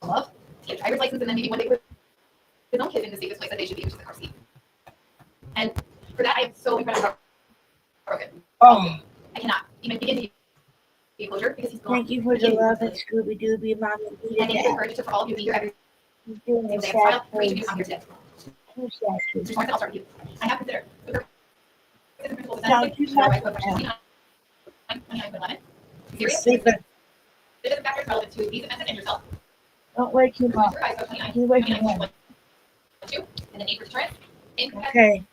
J: love, to get a driver's license, and then maybe one day put his own kids in the safest place that they should be, which is the car seat. And for that, I am so incredibly broken.
B: Oh,
J: I cannot even begin to be closure because he's gone.
B: thank you for the love and Scooby Dooby Mommy.
J: And thank you for the courage for all of you being here every
B: He's doing
J: single
B: a
J: day of
B: sad
J: trial. For each of you
B: face.
J: to come here today.
B: Too sad.
J: Mr. Torrance, I'll start with you. I have considered the principal
B: No,
J: presented
B: too
J: to my
B: much.
J: question 29.11. Serious
B: Sleeping.
J: citizen factors relevant to these offenses and yourself.
B: Don't wake him up.
J: Supervised by 29,
B: You wake him up.
J: 29.12, and the need for deterrence,
B: Okay.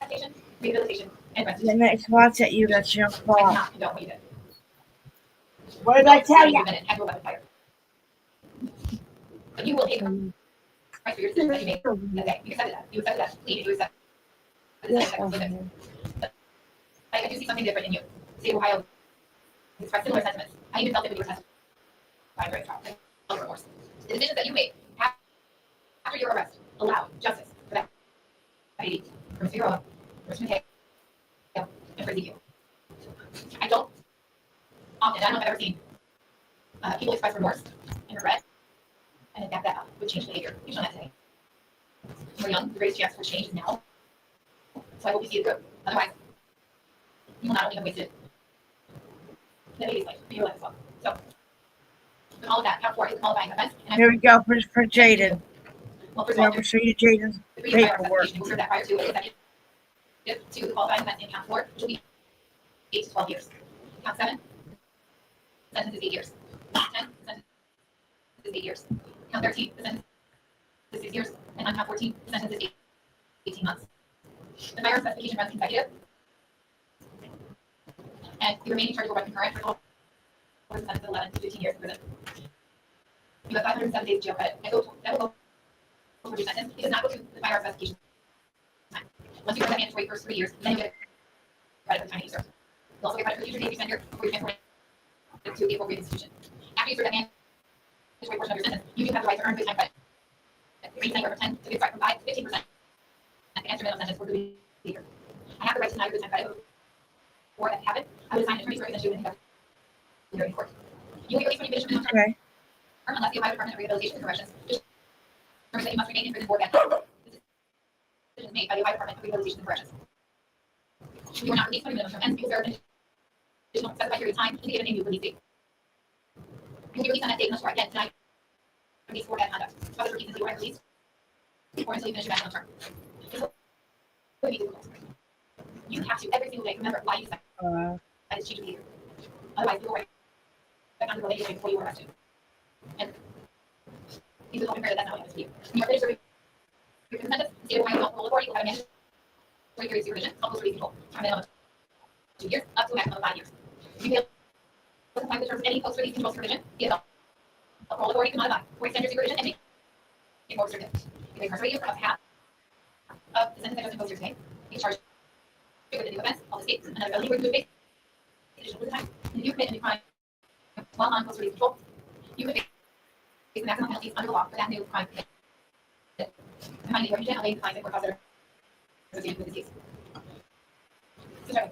J: incapacitation, rehabilitation, and
B: The
J: restitution.
B: next watch at you. That's your
J: I
B: fault.
J: cannot condone what you did.
B: What did I tell you?
J: And you will weapon fire. But you will pay the price for your decision that you made that day. You accepted that. You accepted that plea. You accepted the
B: Yes,
J: sentence that was given. I do see something different in you. State of Ohio expressed similar sentiments. I even felt it when you were by direct trial of remorse. The decisions that you make after your arrest allow justice for that baby, for Mr. Figueroa, for Mr. Mateo, and for Ezekiel. I don't often, I don't know if I've ever seen people express remorse and regret, and that would change behavior. Usually not today. We're young, the greatest chance for change is now. So I hope you see it good. Otherwise, you will not only have wasted the baby's life, but your life as well. So, with all of that, count 4 is qualifying offense.
B: Here we go for Jaden.
J: Well, first of all,
B: We'll show you Jaden's
J: the 3 year
B: paperwork.
J: investigation will serve that prior to executive to the qualifying offense in count 4, which will be 8 to 12 years. Count 7, sentence is 8 years. Count 10, sentence is 8 years. Count 13, the sentence is 6 years. And on count 14, the sentence is 18 months. The firearms specification runs consecutive. And the remaining charges will run concurrent for total sentence of 11 to 15 years in prison. You have 507 days jail credit. And that will go over your sentence. It does not go to the firearms specification time. Once you serve that mandatory first 3 years, then you get credit for the time that you serve. You'll also get credit for future days you spend here before you transfer it to the appropriate institution. After you serve that mandatory portion of your sentence, you do have the right to earn good time credit. It ranges anywhere from 10 to 5 to 15%. And answer minimum sentence for good behavior. I have the right to deny good time credit before that happened. I would assign an attorney to represent you in the court. You will be released when you finish your minimum term, unless the Ohio Department of Rehabilitation and Corrections determines that you must remain in prison for that. This decision is made by the Ohio Department of Rehabilitation and Corrections. You are not released when your minimum term ends. You will serve an additional specified period of time indicated in a new release date. You will be released on that date unless you are again denied release for bad conduct. Others released until you are released or until you finish your maximum term. This will be difficult. You have to every single day remember why you decided to change behavior. Otherwise, you will write back on the relationship before you were arrested. And these will help compare that that's not what happens to you. When you're finished serving your sentence, the state of Ohio Parole Authority will have a mandatory period of supervision, called post-release control, for a minimum of 2 years, up to a maximum of 5 years. If you fail to comply with the terms of any post-release control supervision, the adult parole authority can modify or extend your supervision and make it more restrictive. If they incarcerate you for up to half of the sentence that was imposed here today, you charge with a new offense, all the states, another felony where you would face additional prison time. And if you commit a new crime while on post-release control, you could face the maximum penalties under the law for that new crime committed. Finally, your agent may find the court cause that are associated with the case. So, sorry.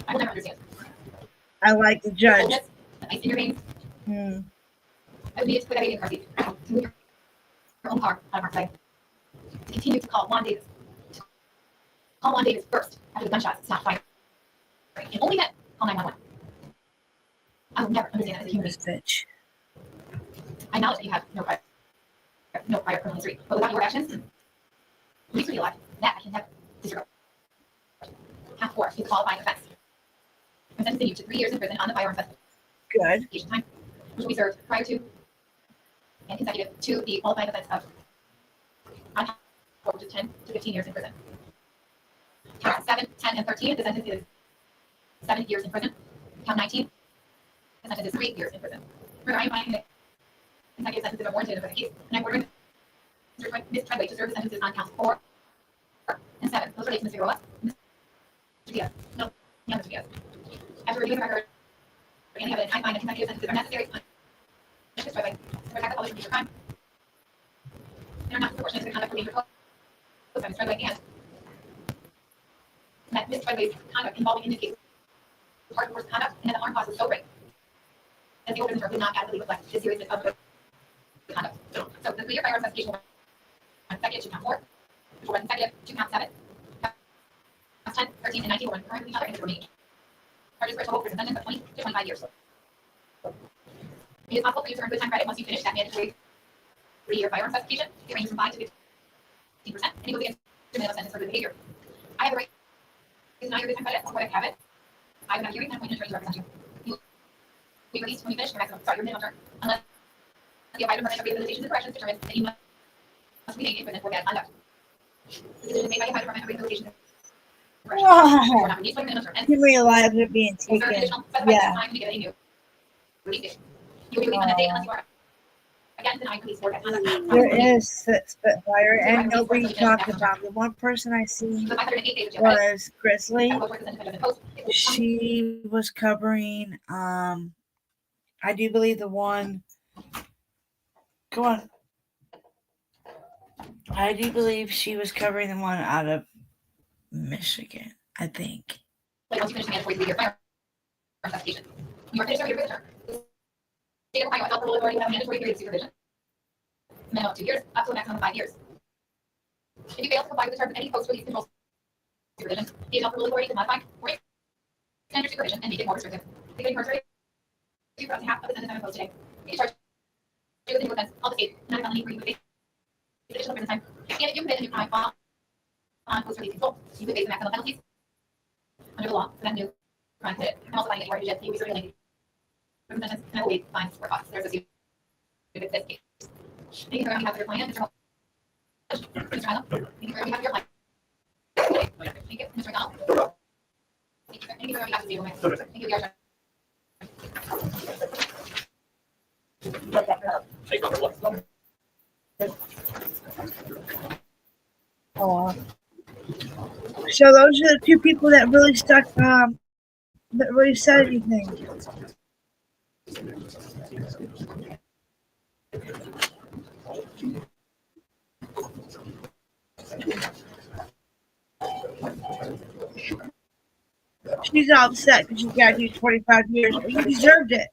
J: I will never understand.
B: I like the judge.
J: The ice in your veins. I would need to put that baby in the car seat. To move your own car out of our sight. To continue to call Juan Davis. Call Juan Davis first after the gunshots stopped firing. And only then call 911. I will never understand that as a human being.
B: Bitch.
J: I acknowledge that you have no prior criminal history, but without your actions, at least to be alive, that I can never disregard. Count 4 is a qualifying offense. I'm sentencing you to 3 years in prison on the firearms investigation time, which will be served prior to and consecutive to the qualifying offense of on which is 10 to 15 years in prison. Count 7, 10, and 13, the sentence is 7 years in prison. Count 19, the sentence is 3 years in prison. Further, I am finding that consecutive sentences are warranted for the case, and I'm ordering Ms. Treadway to serve the sentences on counts 4 and 7. Those relate to Ms. Figueroa, Mr. Diaz. No, Mr. Diaz. After reviewing the record and evidence, I find that consecutive sentences are necessary to Ms. Treadway to protect the public from future crime. They are not proportionate to the conduct of major by Ms. Treadway, and that Ms. Treadway's conduct involving in this case was hard course conduct, and that the harm caused was so great that the overturn would not adequately reflect the seriousness of the conduct. So the 3-year firearms investigation will run consecutive to count 4, which will run consecutive to count 7. Counts 10, 13, and 19 will run concurrent with each other into the remaining charges for a total prison sentence of 20 to 25 years. It is possible for you to earn good time credit once you finish that mandatory 3-year firearms investigation. It ranges from 5 to 15%, and it goes against the minimum sentence for good behavior. I have the right to deny your good time credit before I have it. I have not hearing and appoint an attorney to represent you. You will be released when you finish your minimum term, unless the Ohio Department of Rehabilitation and Corrections determines that you must remain in prison for bad conduct. The decision is made by the Ohio Department of Rehabilitation and Corrections. You are not released when your minimum term ends.
B: You realize it being
J: You serve an
B: taken.
J: additional specified
B: Yeah.
J: time to get a new release date. You will be released on that date unless you are Again, denied police work.
B: There is Spitfire, and nobody talked about the one person I seen was Grizzly. She was covering, I do believe the one. Go on. I do believe she was covering the one out of Michigan, I think.
J: Like once you finish the mandatory 3-year firearm investigation, you are finished with your visitor. State of Ohio Health Rule Authority will have a mandatory period of supervision. Minimum of 2 years, up to a maximum of 5 years. If you fail to comply with the terms of any post-release control supervision, the Health Rule Authority can modify or extend your supervision and make it more restrictive. They can incarcerate you for up to half of the sentence I'm imposed today. They can charge you with a new offense, all the state, not a felony where you would face additional prison time. And if you commit a new crime while on post-release control, you could face the maximum penalties under the law for that new crime committed. I'm also finding that you are indigent, you will be serving prison sentence, and I will waive fines or costs that are associated with this case. Thank you for having your client, Mr. Mr. Allen. Thank you for having your client. Thank you, Mr. McDonald. Thank you for having your client. Thank you, Gary.
B: Oh. So those are the two people that really stuck, that really said anything. She's all upset because she got you 25 years, but you deserved it.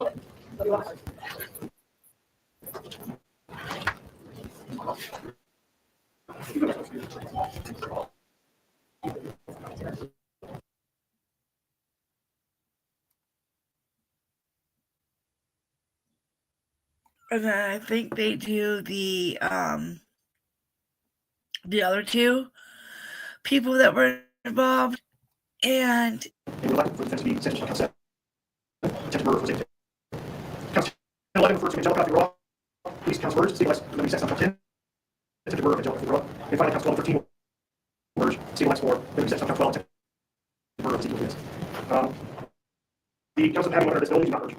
B: And then I think they do the other two people that were involved, and
I: Police counts murders, state arrest, 11 sex on 10. Attempted murder of Angelica Figueroa. And finally counts 12 and 13 murders, state arrest for 11 sex on 12. Attempted murder of Ezekiel Diaz. The counts of having one disability do not urge.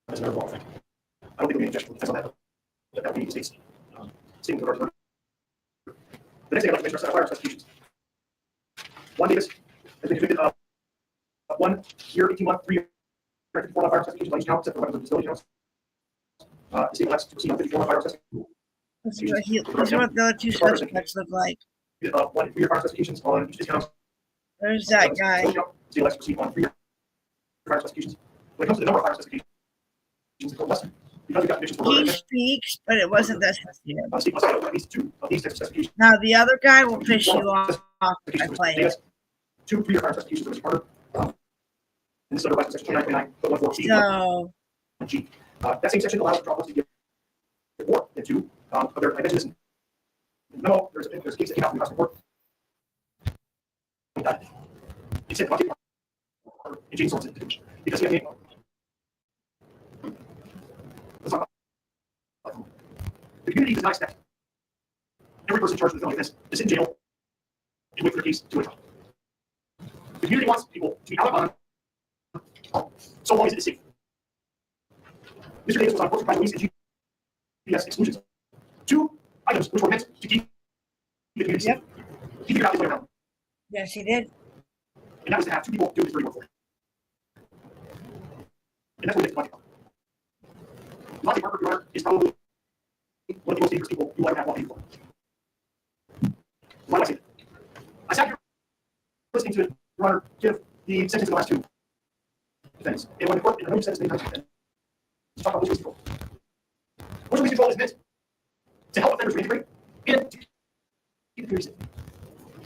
I: That's another wrong thing. I don't think there'll be any objection defense on that. That would be states. Stating with regard to murder. The next thing I'd like to mention are firearm specifications. Juan Davis has been convicted of 1 year, 18-month, 3 year, 54 firearm specifications by each count, except for weapons of disability counts. The state elects to proceed on 54 firearm specifications.
B: These are what the other two suspects look like.
I: 1 3-year firearm specifications on each discount.
B: There's that guy.
I: State elects to proceed on 3-year firearm specifications. When it comes to the number of firearm specifications, it's less. Because we got convictions for
B: He speaks, but it wasn't that sensitive.
I: state must have at least 2 of these types of specifications.
B: Now the other guy will piss you off by playing.
I: 2 3-year firearm specifications for Mr. Carter. And this is under Section 2929, but 114.
B: So
I: G. That same section allows the droplets to give more than 2. I mentioned this in the memo. There's a case that came out from the report. It said in James Sorensen because he had made. The community does not expect every person charged with a felony like this to sit in jail and wait for their case to a trial. The community wants people to be out of bond so long as it is safe. Mr. Davis was on court by police and GPS exclusions. 2 items which were meant to keep the community safe. He figured out his way around.
B: yes, he did.
I: And that was to have 2 people doing his dirty work for him. And that's what makes Monty Parker. Monty Parker, Your Honor, is probably one of the most dangerous people you will ever have walking before. Why do I say that? I sat here listening to Your Honor give the sentence of the last 2 defendants. And when the court, in the room, said this many times, to talk about police control. Police control is meant to help offenders reintegrate and to keep the community safe.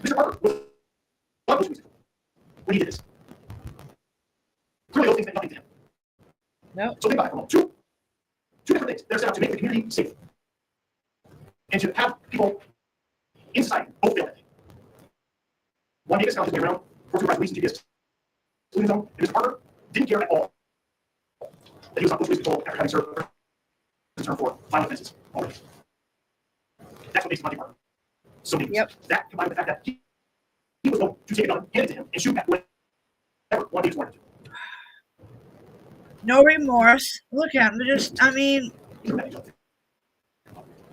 I: Mr. Parker was on police control when he did this. Clearly, those things meant nothing to him.
B: No.
I: So think about it for a moment. Two different things that are set up to make the community safe and to have people in society both fail that thing. One Davis found his way around, working by police and GPS. And Mr. Parker didn't care at all that he was on police control after having served his term for violent offenses already. That's what makes Monty Parker so dangerous.
B: Yep.
I: That combined with the fact that he was going to take a gun, hand it to him, and shoot at whatever one Davis wanted to.
B: No remorse. Look at him. They're just, I mean,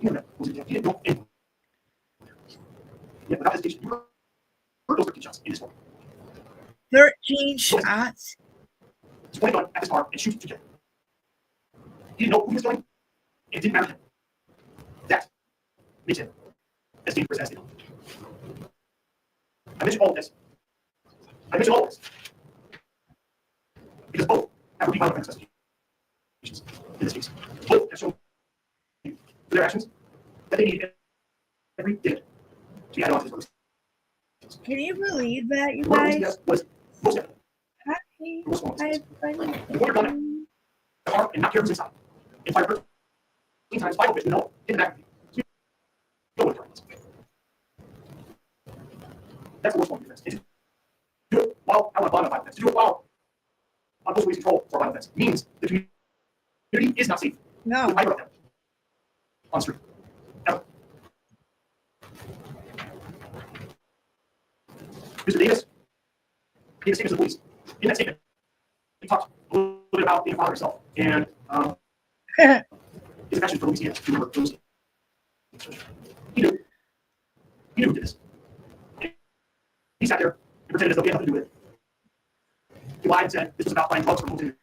I: internet. He didn't know anything. Yet without hesitation, you heard those 13 shots in his phone.
B: 13 shots?
I: He pointed a gun at his car and shoots to kill. He didn't know who he was killing. It didn't matter to him. That makes him as dangerous as they are. I mention all of this. Because both have repeat violent offense investigations in this case. Both have shown through their actions that they needed every day to be added on to his purpose.
B: Can you believe that, you
I: One of
B: guys?
I: those was most evident. The warrior gun in the car and not care who's inside. And fire 13 times, 5 of which we know in the back of you. No one cares. That's the worst form of defense. To do it while out on a violent defense. To do it while on post police control for violent defense means the community is not safe.
B: No.
I: With either of them on the street. Ever. Mr. Davis gave a statement to the police. In that statement, he talked a little bit about being a father himself and his affection for Louisiana. Do you remember Louisiana? He knew. He knew who did this. He sat there and pretended as though he had nothing to do with it. He lied and said this was about buying drugs from Louisiana.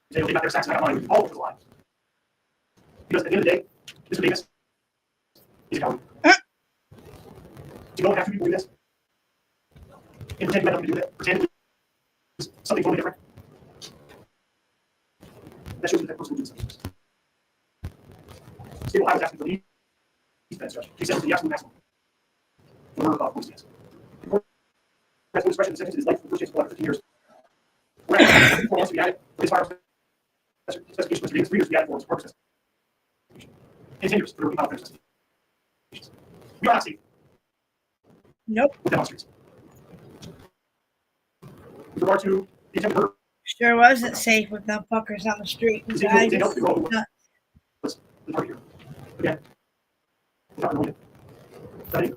I: He said they got their sacks and I got mine. All of it was a lie. Because at the end of the day, Mr. Davis is a coward. You don't have two people do this and pretend you had nothing to do with it. Pretend it was something totally different. That shows you that person will do this. Stable, I was asking for the defense judge. She said it's the absolute maximum for her police stance. That's expression sentence is life for the first chance for 15 years. We're at 4 months to be added for his firearms specification. Mr. Davis, 3 years to be added for his work specification. And 10 years for the repeat violent offense specifications. We are not safe.
B: Nope.
I: With them on the streets. With regard to the attempted murder.
B: Sure wasn't safe with them fuckers on the street.
I: The same Danielle, the girl who was the target here. Again, without knowing it. That is.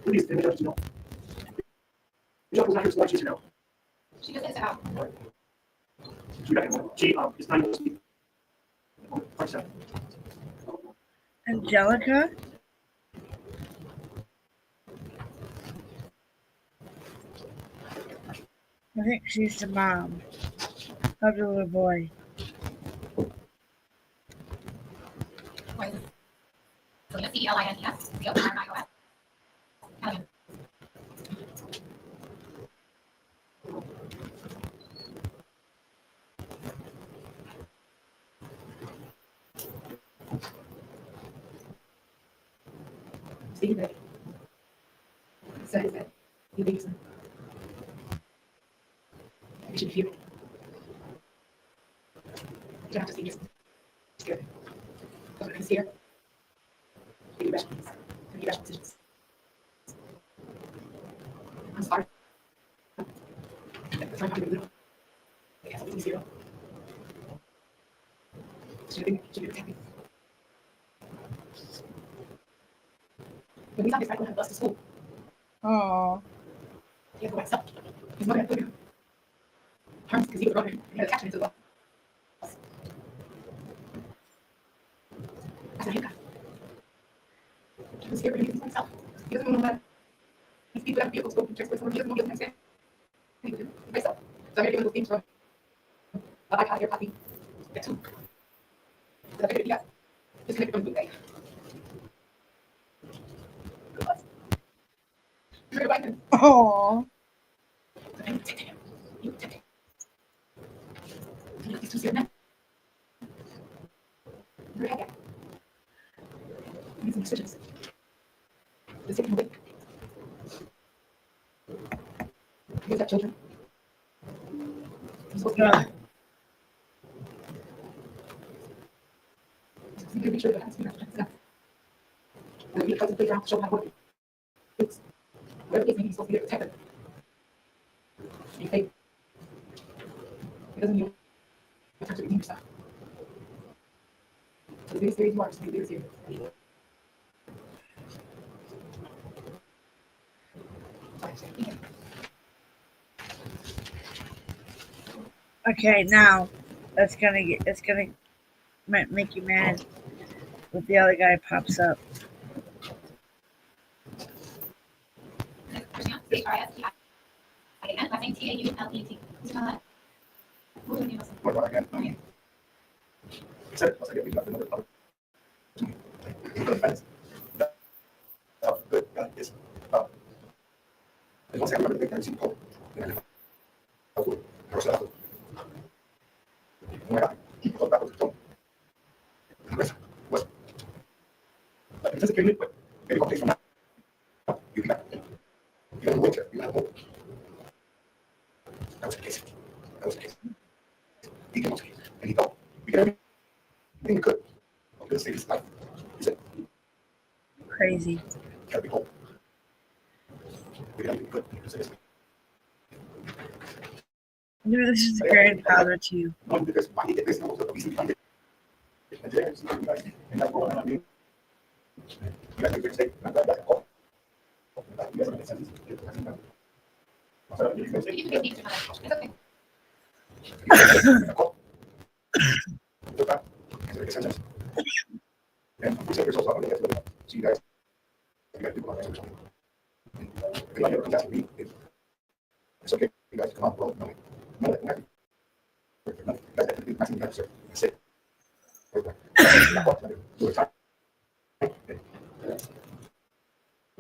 I: Please, the judge, no. The judge was not here, so she's here now.
J: She just is out.
I: She got him. She is not able to speak.
B: Angelica? I think she's the mom of the little boy.
J: What is it? So you see LINTS, the open arm iOS.
H: Steve, that says that he leaves him. You should hear it. You don't have to see this. It's good. But he's here. Make your best choices. Make your best decisions. I'm sorry. That's not how to do it. I guess he's here. Should be protected. When he's on his right, we'll have bus to school.
B: Oh.
H: He has to go by himself. His mother had to put him. Harms because he was running. He had attachment to the bus. That's a handcuff. He was here for himself. He doesn't want to let these people have vehicles go and transport someone. He doesn't want to get them next day. Myself. So I'm going to give him those things from I got your copy. Get two. So I figured, yeah, just connect them to the day.
B: Oh.
H: These decisions. Just take him away. He's got children. He's supposed to be out. So you can make sure that happens. And he tries to figure out to show him how to work it. It's whatever it is, he's supposed to be protected. He failed. He doesn't need to touch it stuff. So the biggest series you are, just be the biggest series.
B: Okay, now It's gonna make you mad if the other guy pops up.
J: Again, last name Taullet.
I: What about again? Except, once I get got another good. Yes. And once I remember the big currency code, oh my God. What? Like, just a minute, but maybe one day from now, you'll be back. You have a wheelchair, you have a hope. That was the case. That was the case. He came on to case, and he thought, we did everything we could. I'm going to save his life. He said,
B: Crazy.
I: gotta be home. We did everything we could. He said,
B: Maybe this is the grandfather too.
I: no one did this. Why he did this? No, so we can get it. And there's, and that's what I mean. You guys make a mistake. I'm glad that's all. You guys make sense. And we said yourself up, so you guys do what I'm saying. If you ever contact me, it's okay. You guys come out, well, no, nothing. You guys have to do nothing, you guys sit.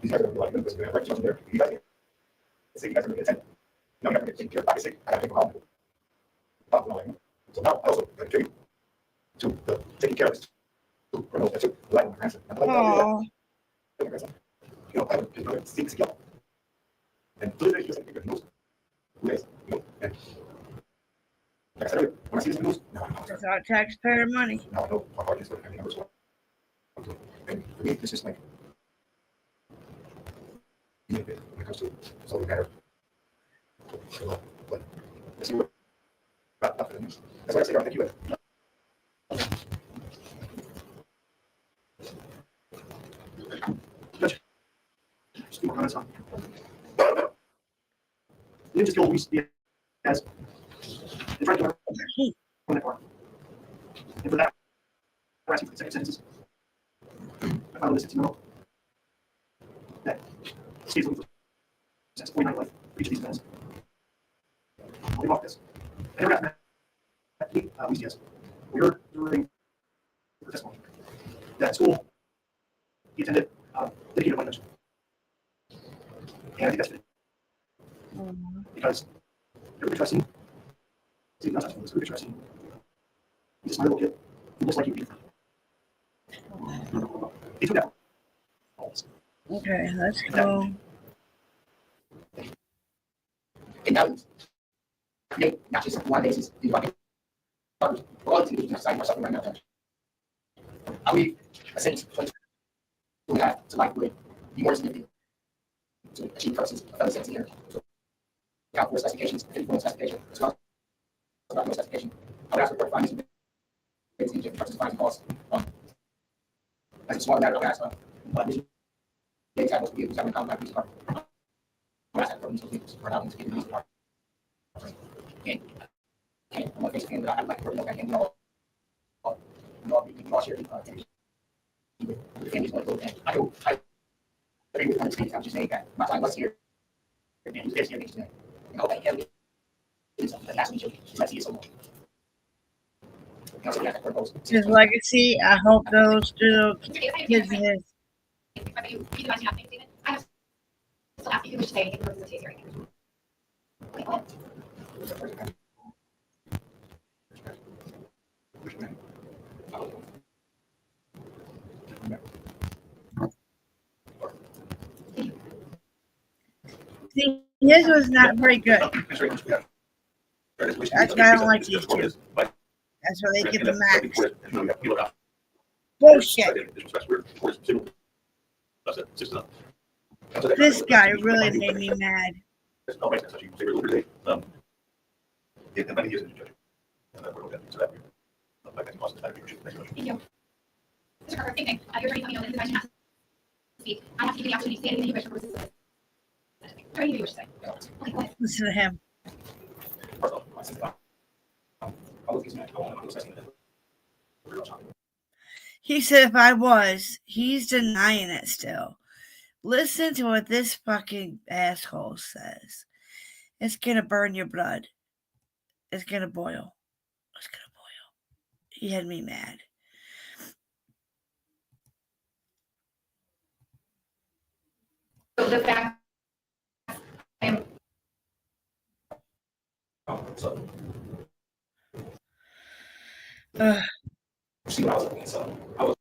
I: These guys are like, this is going to write something there. You guys say you guys are going to get 10. No, you're not going to take care of 5 6. I got to take them home. So now I also contribute to the taking care of this. To promote that too. Like my grandson.
B: Aww.
I: You know, I don't know, it's 6 y'all. And so they just like the news. Yes, you know, and like I said earlier, when I see this news, now I know.
B: It's our taxpayer money.
I: Now I know how hard it is for family members. And for me, this is like, when it comes to something matter. But let's see what about the news. That's why I say, thank you. Just more comments on. Ninja skill Luis Diaz. They tried to learn from that part. And for that, we're asking for consecutive sentences. I found this to know that Steve's looking for since 49 life for each of these events. We'll leave off this. I never got that. Luis Diaz. We heard during the testimony that school he attended dedicated one mention. And I think that's good. Because every picture I've seen, every picture I've seen, he's just my little kid who looks like he'd be different. He took that.
B: Okay, let's go.
F: And now, create not just one basis, you want to go to the side or something right now. Are we essentially we have to like would be more significant to achieve purposes of other sense here? So, account for specifications, influence specification, as well as about specification. I would ask for findings and things in terms of finding costs. As a small matter, I would ask what vision the examples we use, having contact with our asset from these vehicles, or not to get these parts. And I'm not facing that I'd like to work and you know, we can all share the families going to go. I hope I agree with one of the things I'm just saying that my time was here. And he's here next to me. I hope I can do something that last week. Let's see it so long.
B: His legacy, I hope those through kids his.
J: I have still asking you to say it versus a taste hearing. Wait, what?
B: See, his was not very good. That's why I don't like these two. That's why they get the max. Bullshit. This guy really made me mad.
J: Thank you. Mr. Carter, same thing. You're trying to tell me that this has to speak. I have to give you the opportunity to say anything you wish for purposes of this. Try to say. Okay, go ahead.
B: Listen to him.
I: I was was getting mad. I want to discussing that. Real talk.
B: He said if I was, he's denying it still. Listen to what this fucking asshole says. It's gonna burn your blood. It's gonna boil. It's gonna boil. He had me mad.
J: So the fact I'm
I: So,
B: Ugh.
I: see what I was looking at. So, I was.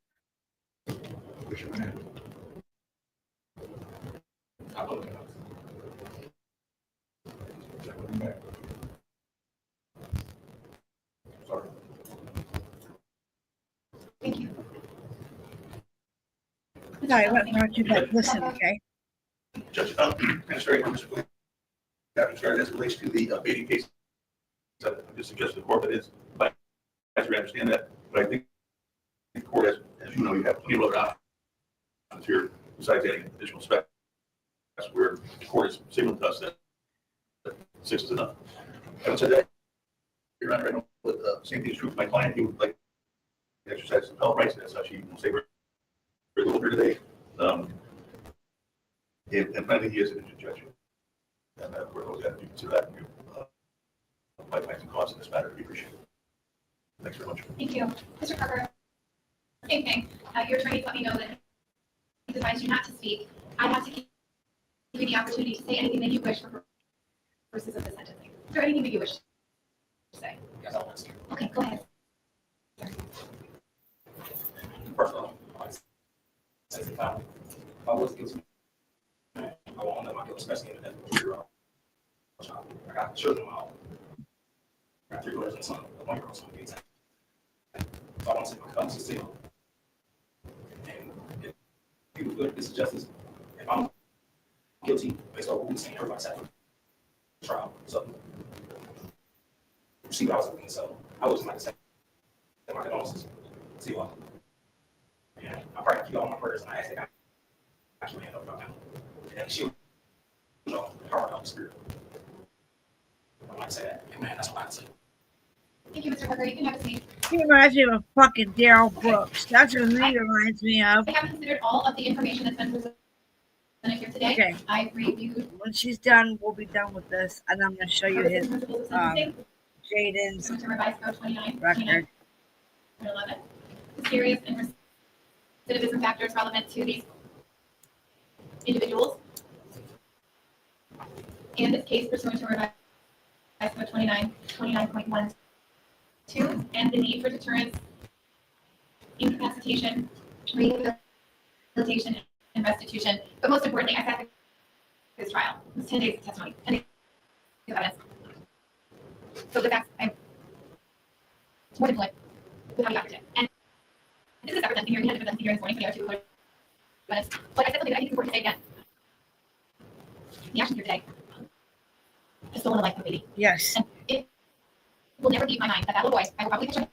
I: I was looking at. Sorry.
J: thank you.
B: Sorry, what brought you back? Listen, okay?
I: Judge, kind of straight from Mr. After started as it relates to the baiting case. So I just suggest to the court that is, but I understand that, but I think the court, as you know, you have plenty of other options here besides adding additional specs. That's where the court is signaling to us that 6 is enough. Having said that, Your Honor, I know that the same thing is true for my client. He would like to exercise some appellate rights, and as such, he will stay very little here today. And finally, he is an indigent judge. And we're going to consider that and my plans and costs in this matter. We appreciate it. Thanks very much.
J: Thank you. Mr. Parker, same thing. Your attorney let me know that he advised you not to speak. I have to give you the opportunity to say anything that you wish for purposes of the sentencing. Is there anything that you wish to say?
I: Yes, I'll answer.
J: Okay, go ahead.
I: First of all, since the time I was guilty, I won't let my guilt, especially in the death of a 3-year-old child. I got children of my own. I got 3 daughters and a son, a 1-year-old son. So I want to say my cousins to seal. And if people feel like this is justice, if I'm guilty based on what we're saying, everybody's at the trial. So you see what I was looking, so I wasn't like to say my condolences. See what? And I probably keep all my prayers, and I ask that I keep my hand up about that. And she, power of the spirit. I want to say that. Amen. That's what I say.
J: Thank you, Mr. Parker. You can have a seat.
B: He reminds me of fucking Daryl Brooks. That's what he reminds me of.
J: I have considered all of the information that's been presented here today.
B: Okay.
J: I reviewed
B: When she's done, we'll be done with this, and I'm going to show you
J: purposes
B: his
J: and principles of sentencing.
B: Jaden's
J: Pursuant to revised code 29,
B: record.
J: 11. The serious and recidivism factors relevant to these individuals. In this case, pursuant to revised code 29, 29.12, and the need for deterrence, incapacitation, rehabilitation, and restitution. But most importantly, I sat this trial. It was 10 days of testimony, 10 days of evidence. So the facts, I'm more than fluent with how we got here today. And this is a separate sentencing hearing. We had a different sentencing hearing this morning, so we have 2 recorded minutes. But I said something that I think is important to say again. The actions here today just stolen a life of a baby.
B: Yes.
J: And it will never leave my mind that that little boy, I will probably picture him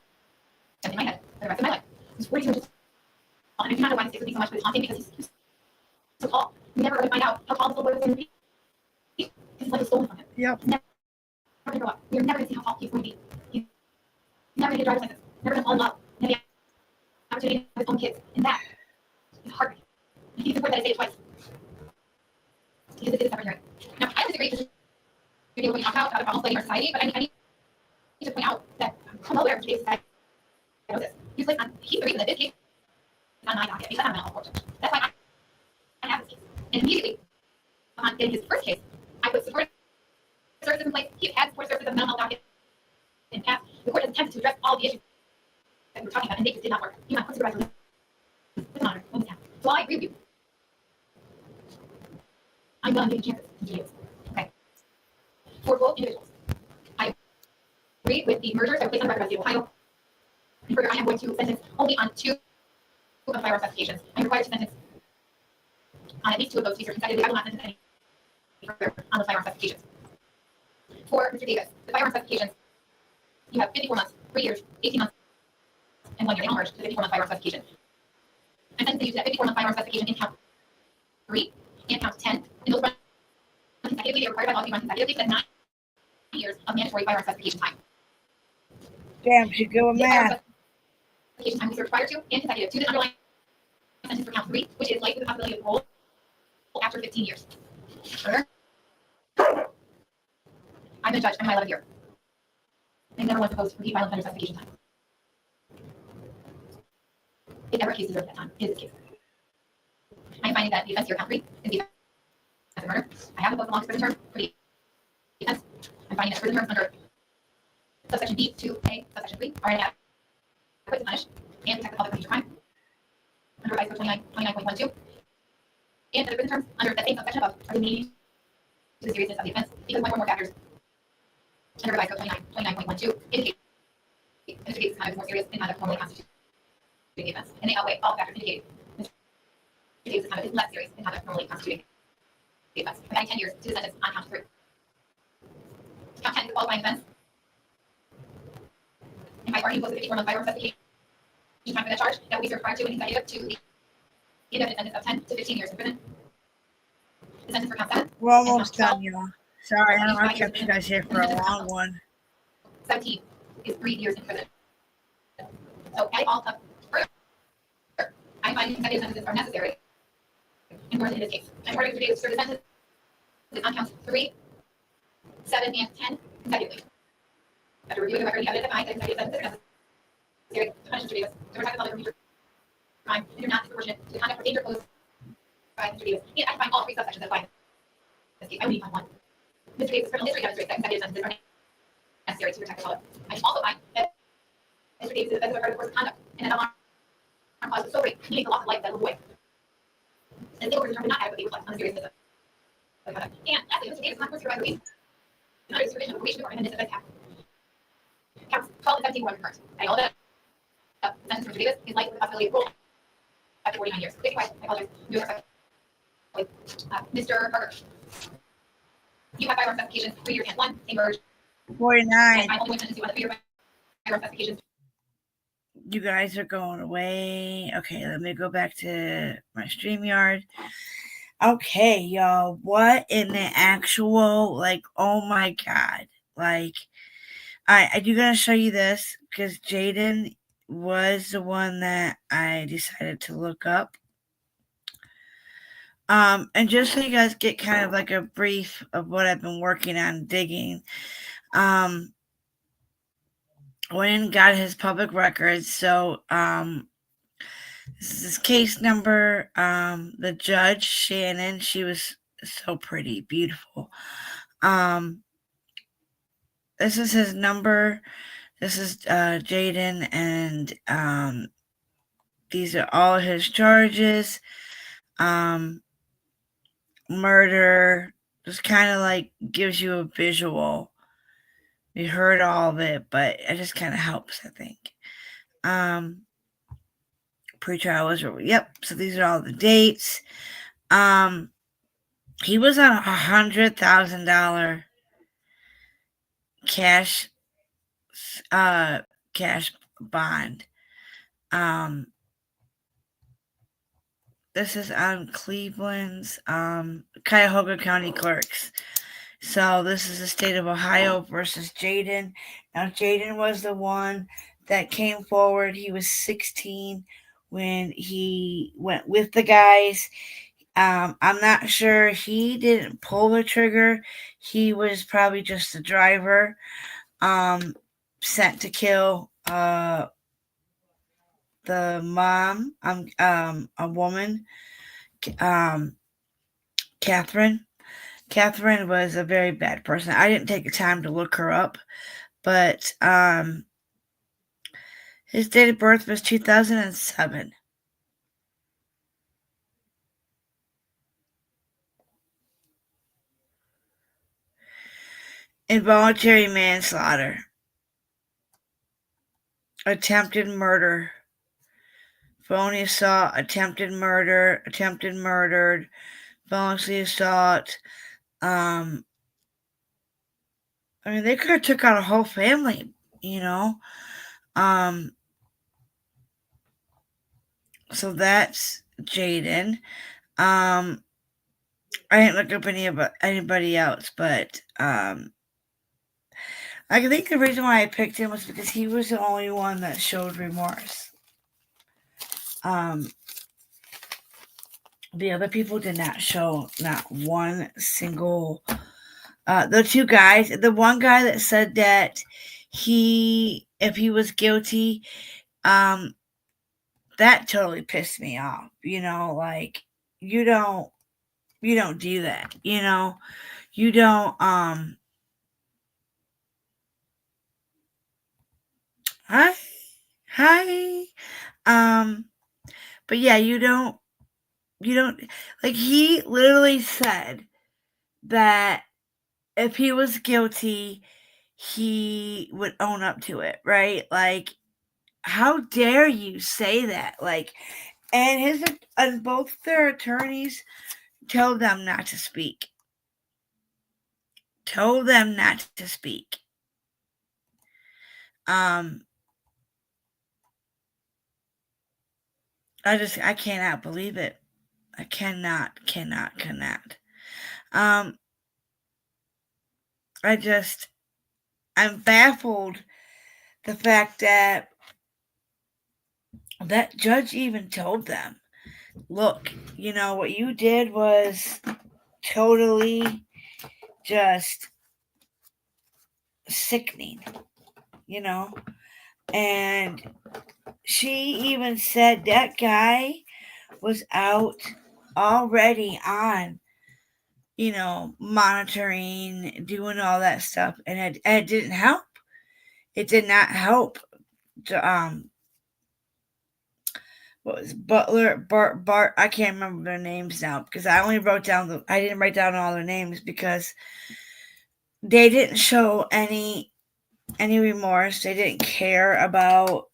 J: in my head for the rest of my life. He's 42 inches tall. And I do not know why he sticks with me so much, but it's haunting because he's so tall. We never going to find out how tall this little boy was going to be. Because his life was stolen from him.
B: Yep.
J: He's never going to grow up. We're never going to see how tall he's going to be. He's never going to get a driver's license. Never going to fall in love. Never have the opportunity to have his own kids. And that is heartbreaking. I think it's important that I say it twice. Because it is a separate hearing. Now, I disagree with what we talk about other problems in our society, but I need to point out that I'm well aware of today's society. I know this. He's the reason that this case is on my docket because I'm a mental health court. That's why I have this case. And immediately upon getting his first case, I put supportive services in place. He has had supportive services of mental health docket in the past. The court has attempted to address all the issues that we were talking about, and they just did not work. You want to put supervisor with an honor when this happened. So I agree with you. I'm willing to take chances to do this. Okay. For both individuals, I agree with the mergers that were placed on record by the Ohio. And further, I am going to sentence only on 2 of the firearms applications. I'm required to sentence on at least 2 of those to be consecutively. I will not sentence any further on the firearms applications. For Mr. Davis, the firearms applications, you have 54 months, 3 years, 18 months, and 1 year. They all merge to the 54-month firearms application. I'm sentencing you to that 54-month firearms application in count 3 and count 10. And those run consecutively. They are required by law to run consecutively. So that's 9 years of mandatory firearms application time.
B: Damn, she good with
J: The entire
B: math.
J: investigation time we served prior to and consecutive to the underlying sentence for count 3, which is life with the possibility of parole after 15 years. Further, I've been judged. I'm in my 11th year. They never once opposed repeat violent offender specification time. If ever a case deserved that time, it is this case. I am finding that the offense here, count 3, is the offense of murder. I have imposed the longest prison term for the offense. I'm finding that prison terms under subsection B, 2A, subsection 3 are inadequate to punish and protect the public from future crime under ISO 29.12. And the prison terms under that same subsection above are demeaning to the seriousness of the offense because one or more factors under ISO 29.12 indicate Mr. Davis' conduct is more serious than conduct normally constituting the offense, and they outweigh all factors indicating Mr. Davis' conduct is less serious than conduct normally constituting the offense. I'm adding 10 years to the sentence on count 3. Count 10 is a qualifying offense. If I already imposed a 54-month firearms investigation time for that charge, that will be served prior to and consecutive to the indefinite sentence of 10 to 15 years in prison. The sentence for count 7.
B: We're almost done, y'all. Sorry, I know I kept you guys here for a long one.
J: 17 is 3 years in prison. So adding all up further, I find consecutive sentences are necessary in order in this case. I'm ordering Mr. Davis to serve the sentence on counts 3, 7, and 10 consecutively. After reviewing the record, the evidence, I find that consecutive sentences are necessary to punish Mr. Davis to protect the public from future crime and do not disproportionate to the conduct or danger posed by Mr. Davis. And I can find all 3 subsections that apply in this case. I would need to find one. Mr. Davis' criminal history demonstrates that consecutive sentences are necessary to protect the public. I can also find that Mr. Davis is offensive of course of conduct and that alarm cause was so great, he made the loss of life that will avoid. And the state determined not adequately reflect on the seriousness of the conduct. And lastly, Mr. Davis is not supposed to provide release under the supervision of the probation department in this offense act. Counts 12 and 17 were concurrent. I all that the sentence for Mr. Davis is life with the possibility of parole after 49 years. Please be quiet. I apologize. Mr. Parker, you have firearms specifications 3 years and 1, same verge.
B: 49.
J: And I only went to see one of the 3 firearms specifications.
B: You guys are going away. Okay, let me go back to my StreamYard. Okay, y'all. What in the actual, like, oh my God. Like, I do gotta show you this because Jaden was the one that I decided to look up. And just so you guys get kind of like a brief of what I've been working on digging. Went and got his public records. So this is his case number. The judge, Shannon, she was so pretty, beautiful. This is his number. This is Jaden, and these are all his charges. Murder, just kind of like gives you a visual. We heard all of it, but it just kind of helps, I think. Pre-trial was, yep. So these are all the dates. He was on $100,000 cash bond. This is on Cleveland's Cuyahoga County Clerks. So this is the state of Ohio versus Jaden. Now Jaden was the one that came forward. He was 16 when he went with the guys. I'm not sure. He didn't pull the trigger. He was probably just the driver, sent to kill the mom, a woman, Catherine. Catherine was a very bad person. I didn't take the time to look her up, but his date of birth was 2007. Involuntary manslaughter, attempted murder, felony assault, attempted murder, attempted murdered, felony assault. I mean, they could have took out a whole family, you know. So that's Jaden. I didn't look up anybody else, but I think the reason why I picked him was because he was the only one that showed remorse. The other people did not show not one single. The two guys, the one guy that said that if he was guilty, that totally pissed me off. Like you don't do that. You don't. Hi. But yeah, you don't. Like he literally said that if he was guilty, he would own up to it, right? Like, how dare you say that? Like, and both their attorneys told them not to speak. Told them not to speak. I cannot believe it. I cannot. I'm baffled the fact that judge even told them, look, what you did was totally just sickening, and she even said that guy was out already on, monitoring, doing all that stuff, and it didn't help. It did not help. What was Butler, Bart? I can't remember their names now because I only I didn't write down all their names because they didn't show any remorse. They didn't care about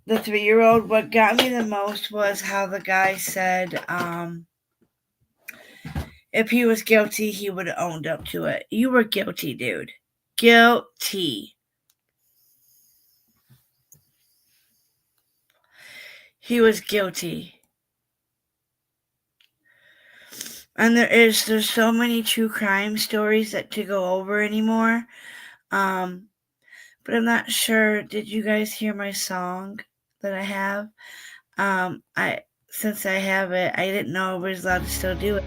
B: the 3-year-old. What got me the most was how the guy said, if he was guilty, he would have owned up to it. You were guilty, dude. Guilty. He was guilty. And there's so many true crime stories to go over anymore. But I'm not sure. Did you guys hear my song that I have? Since I have it, I didn't know I was allowed to still do it.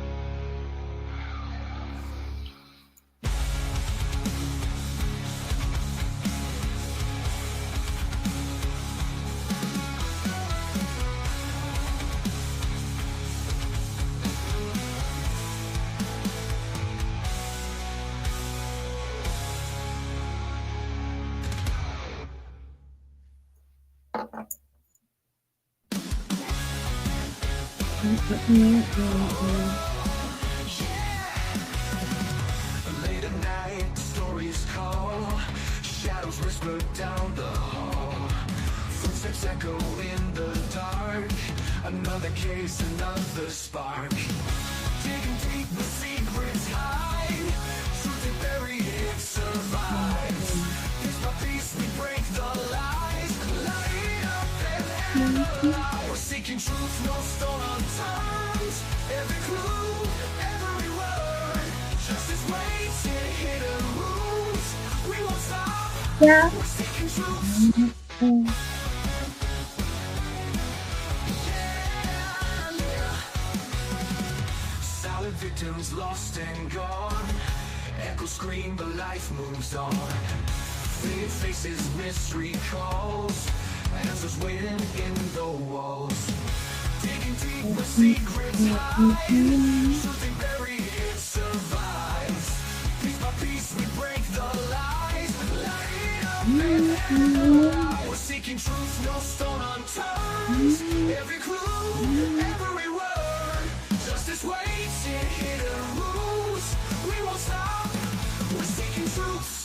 A: Late at night, stories call, shadows whisper down the hall, footsteps echo in the dark, another case, another spark, digging deep, the secrets hide, truth they bury, it survives, piece by piece we break the lies, light up and alive, we're seeking truth, no stone unturned, every clue, every word, justice waits in hidden rooms, we won't stop,
B: Yeah.
A: we're seeking truth. Silent victims lost and gone, echoes scream but life moves on, faded faces, mystery calls, answers waiting in the walls, digging deep where secrets hide, something buried, it survives, piece by piece we break the lies, light up and alive, we're seeking truth, no stone unturned, every clue, every word, justice waits in hidden rooms, we won't stop, we're seeking truth.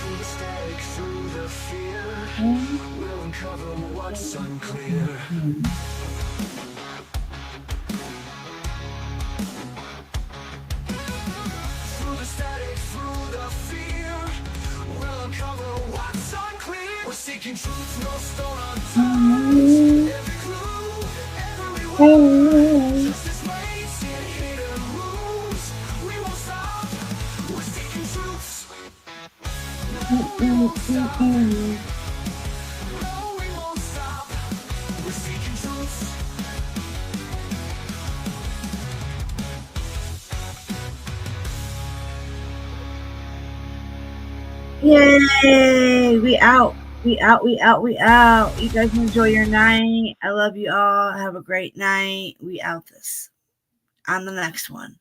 A: Through the static, through the fear, we'll uncover what's unclear. Through the static, through the fear, we'll Justice waits in hidden rooms. We won't stop. We're seeking truths. No, we won't stop. No, we won't stop. We're seeking truths.
B: Yay! We out. We out. We out. We out. You guys enjoy your night. I love you all. Have a great night. We out this on the next one.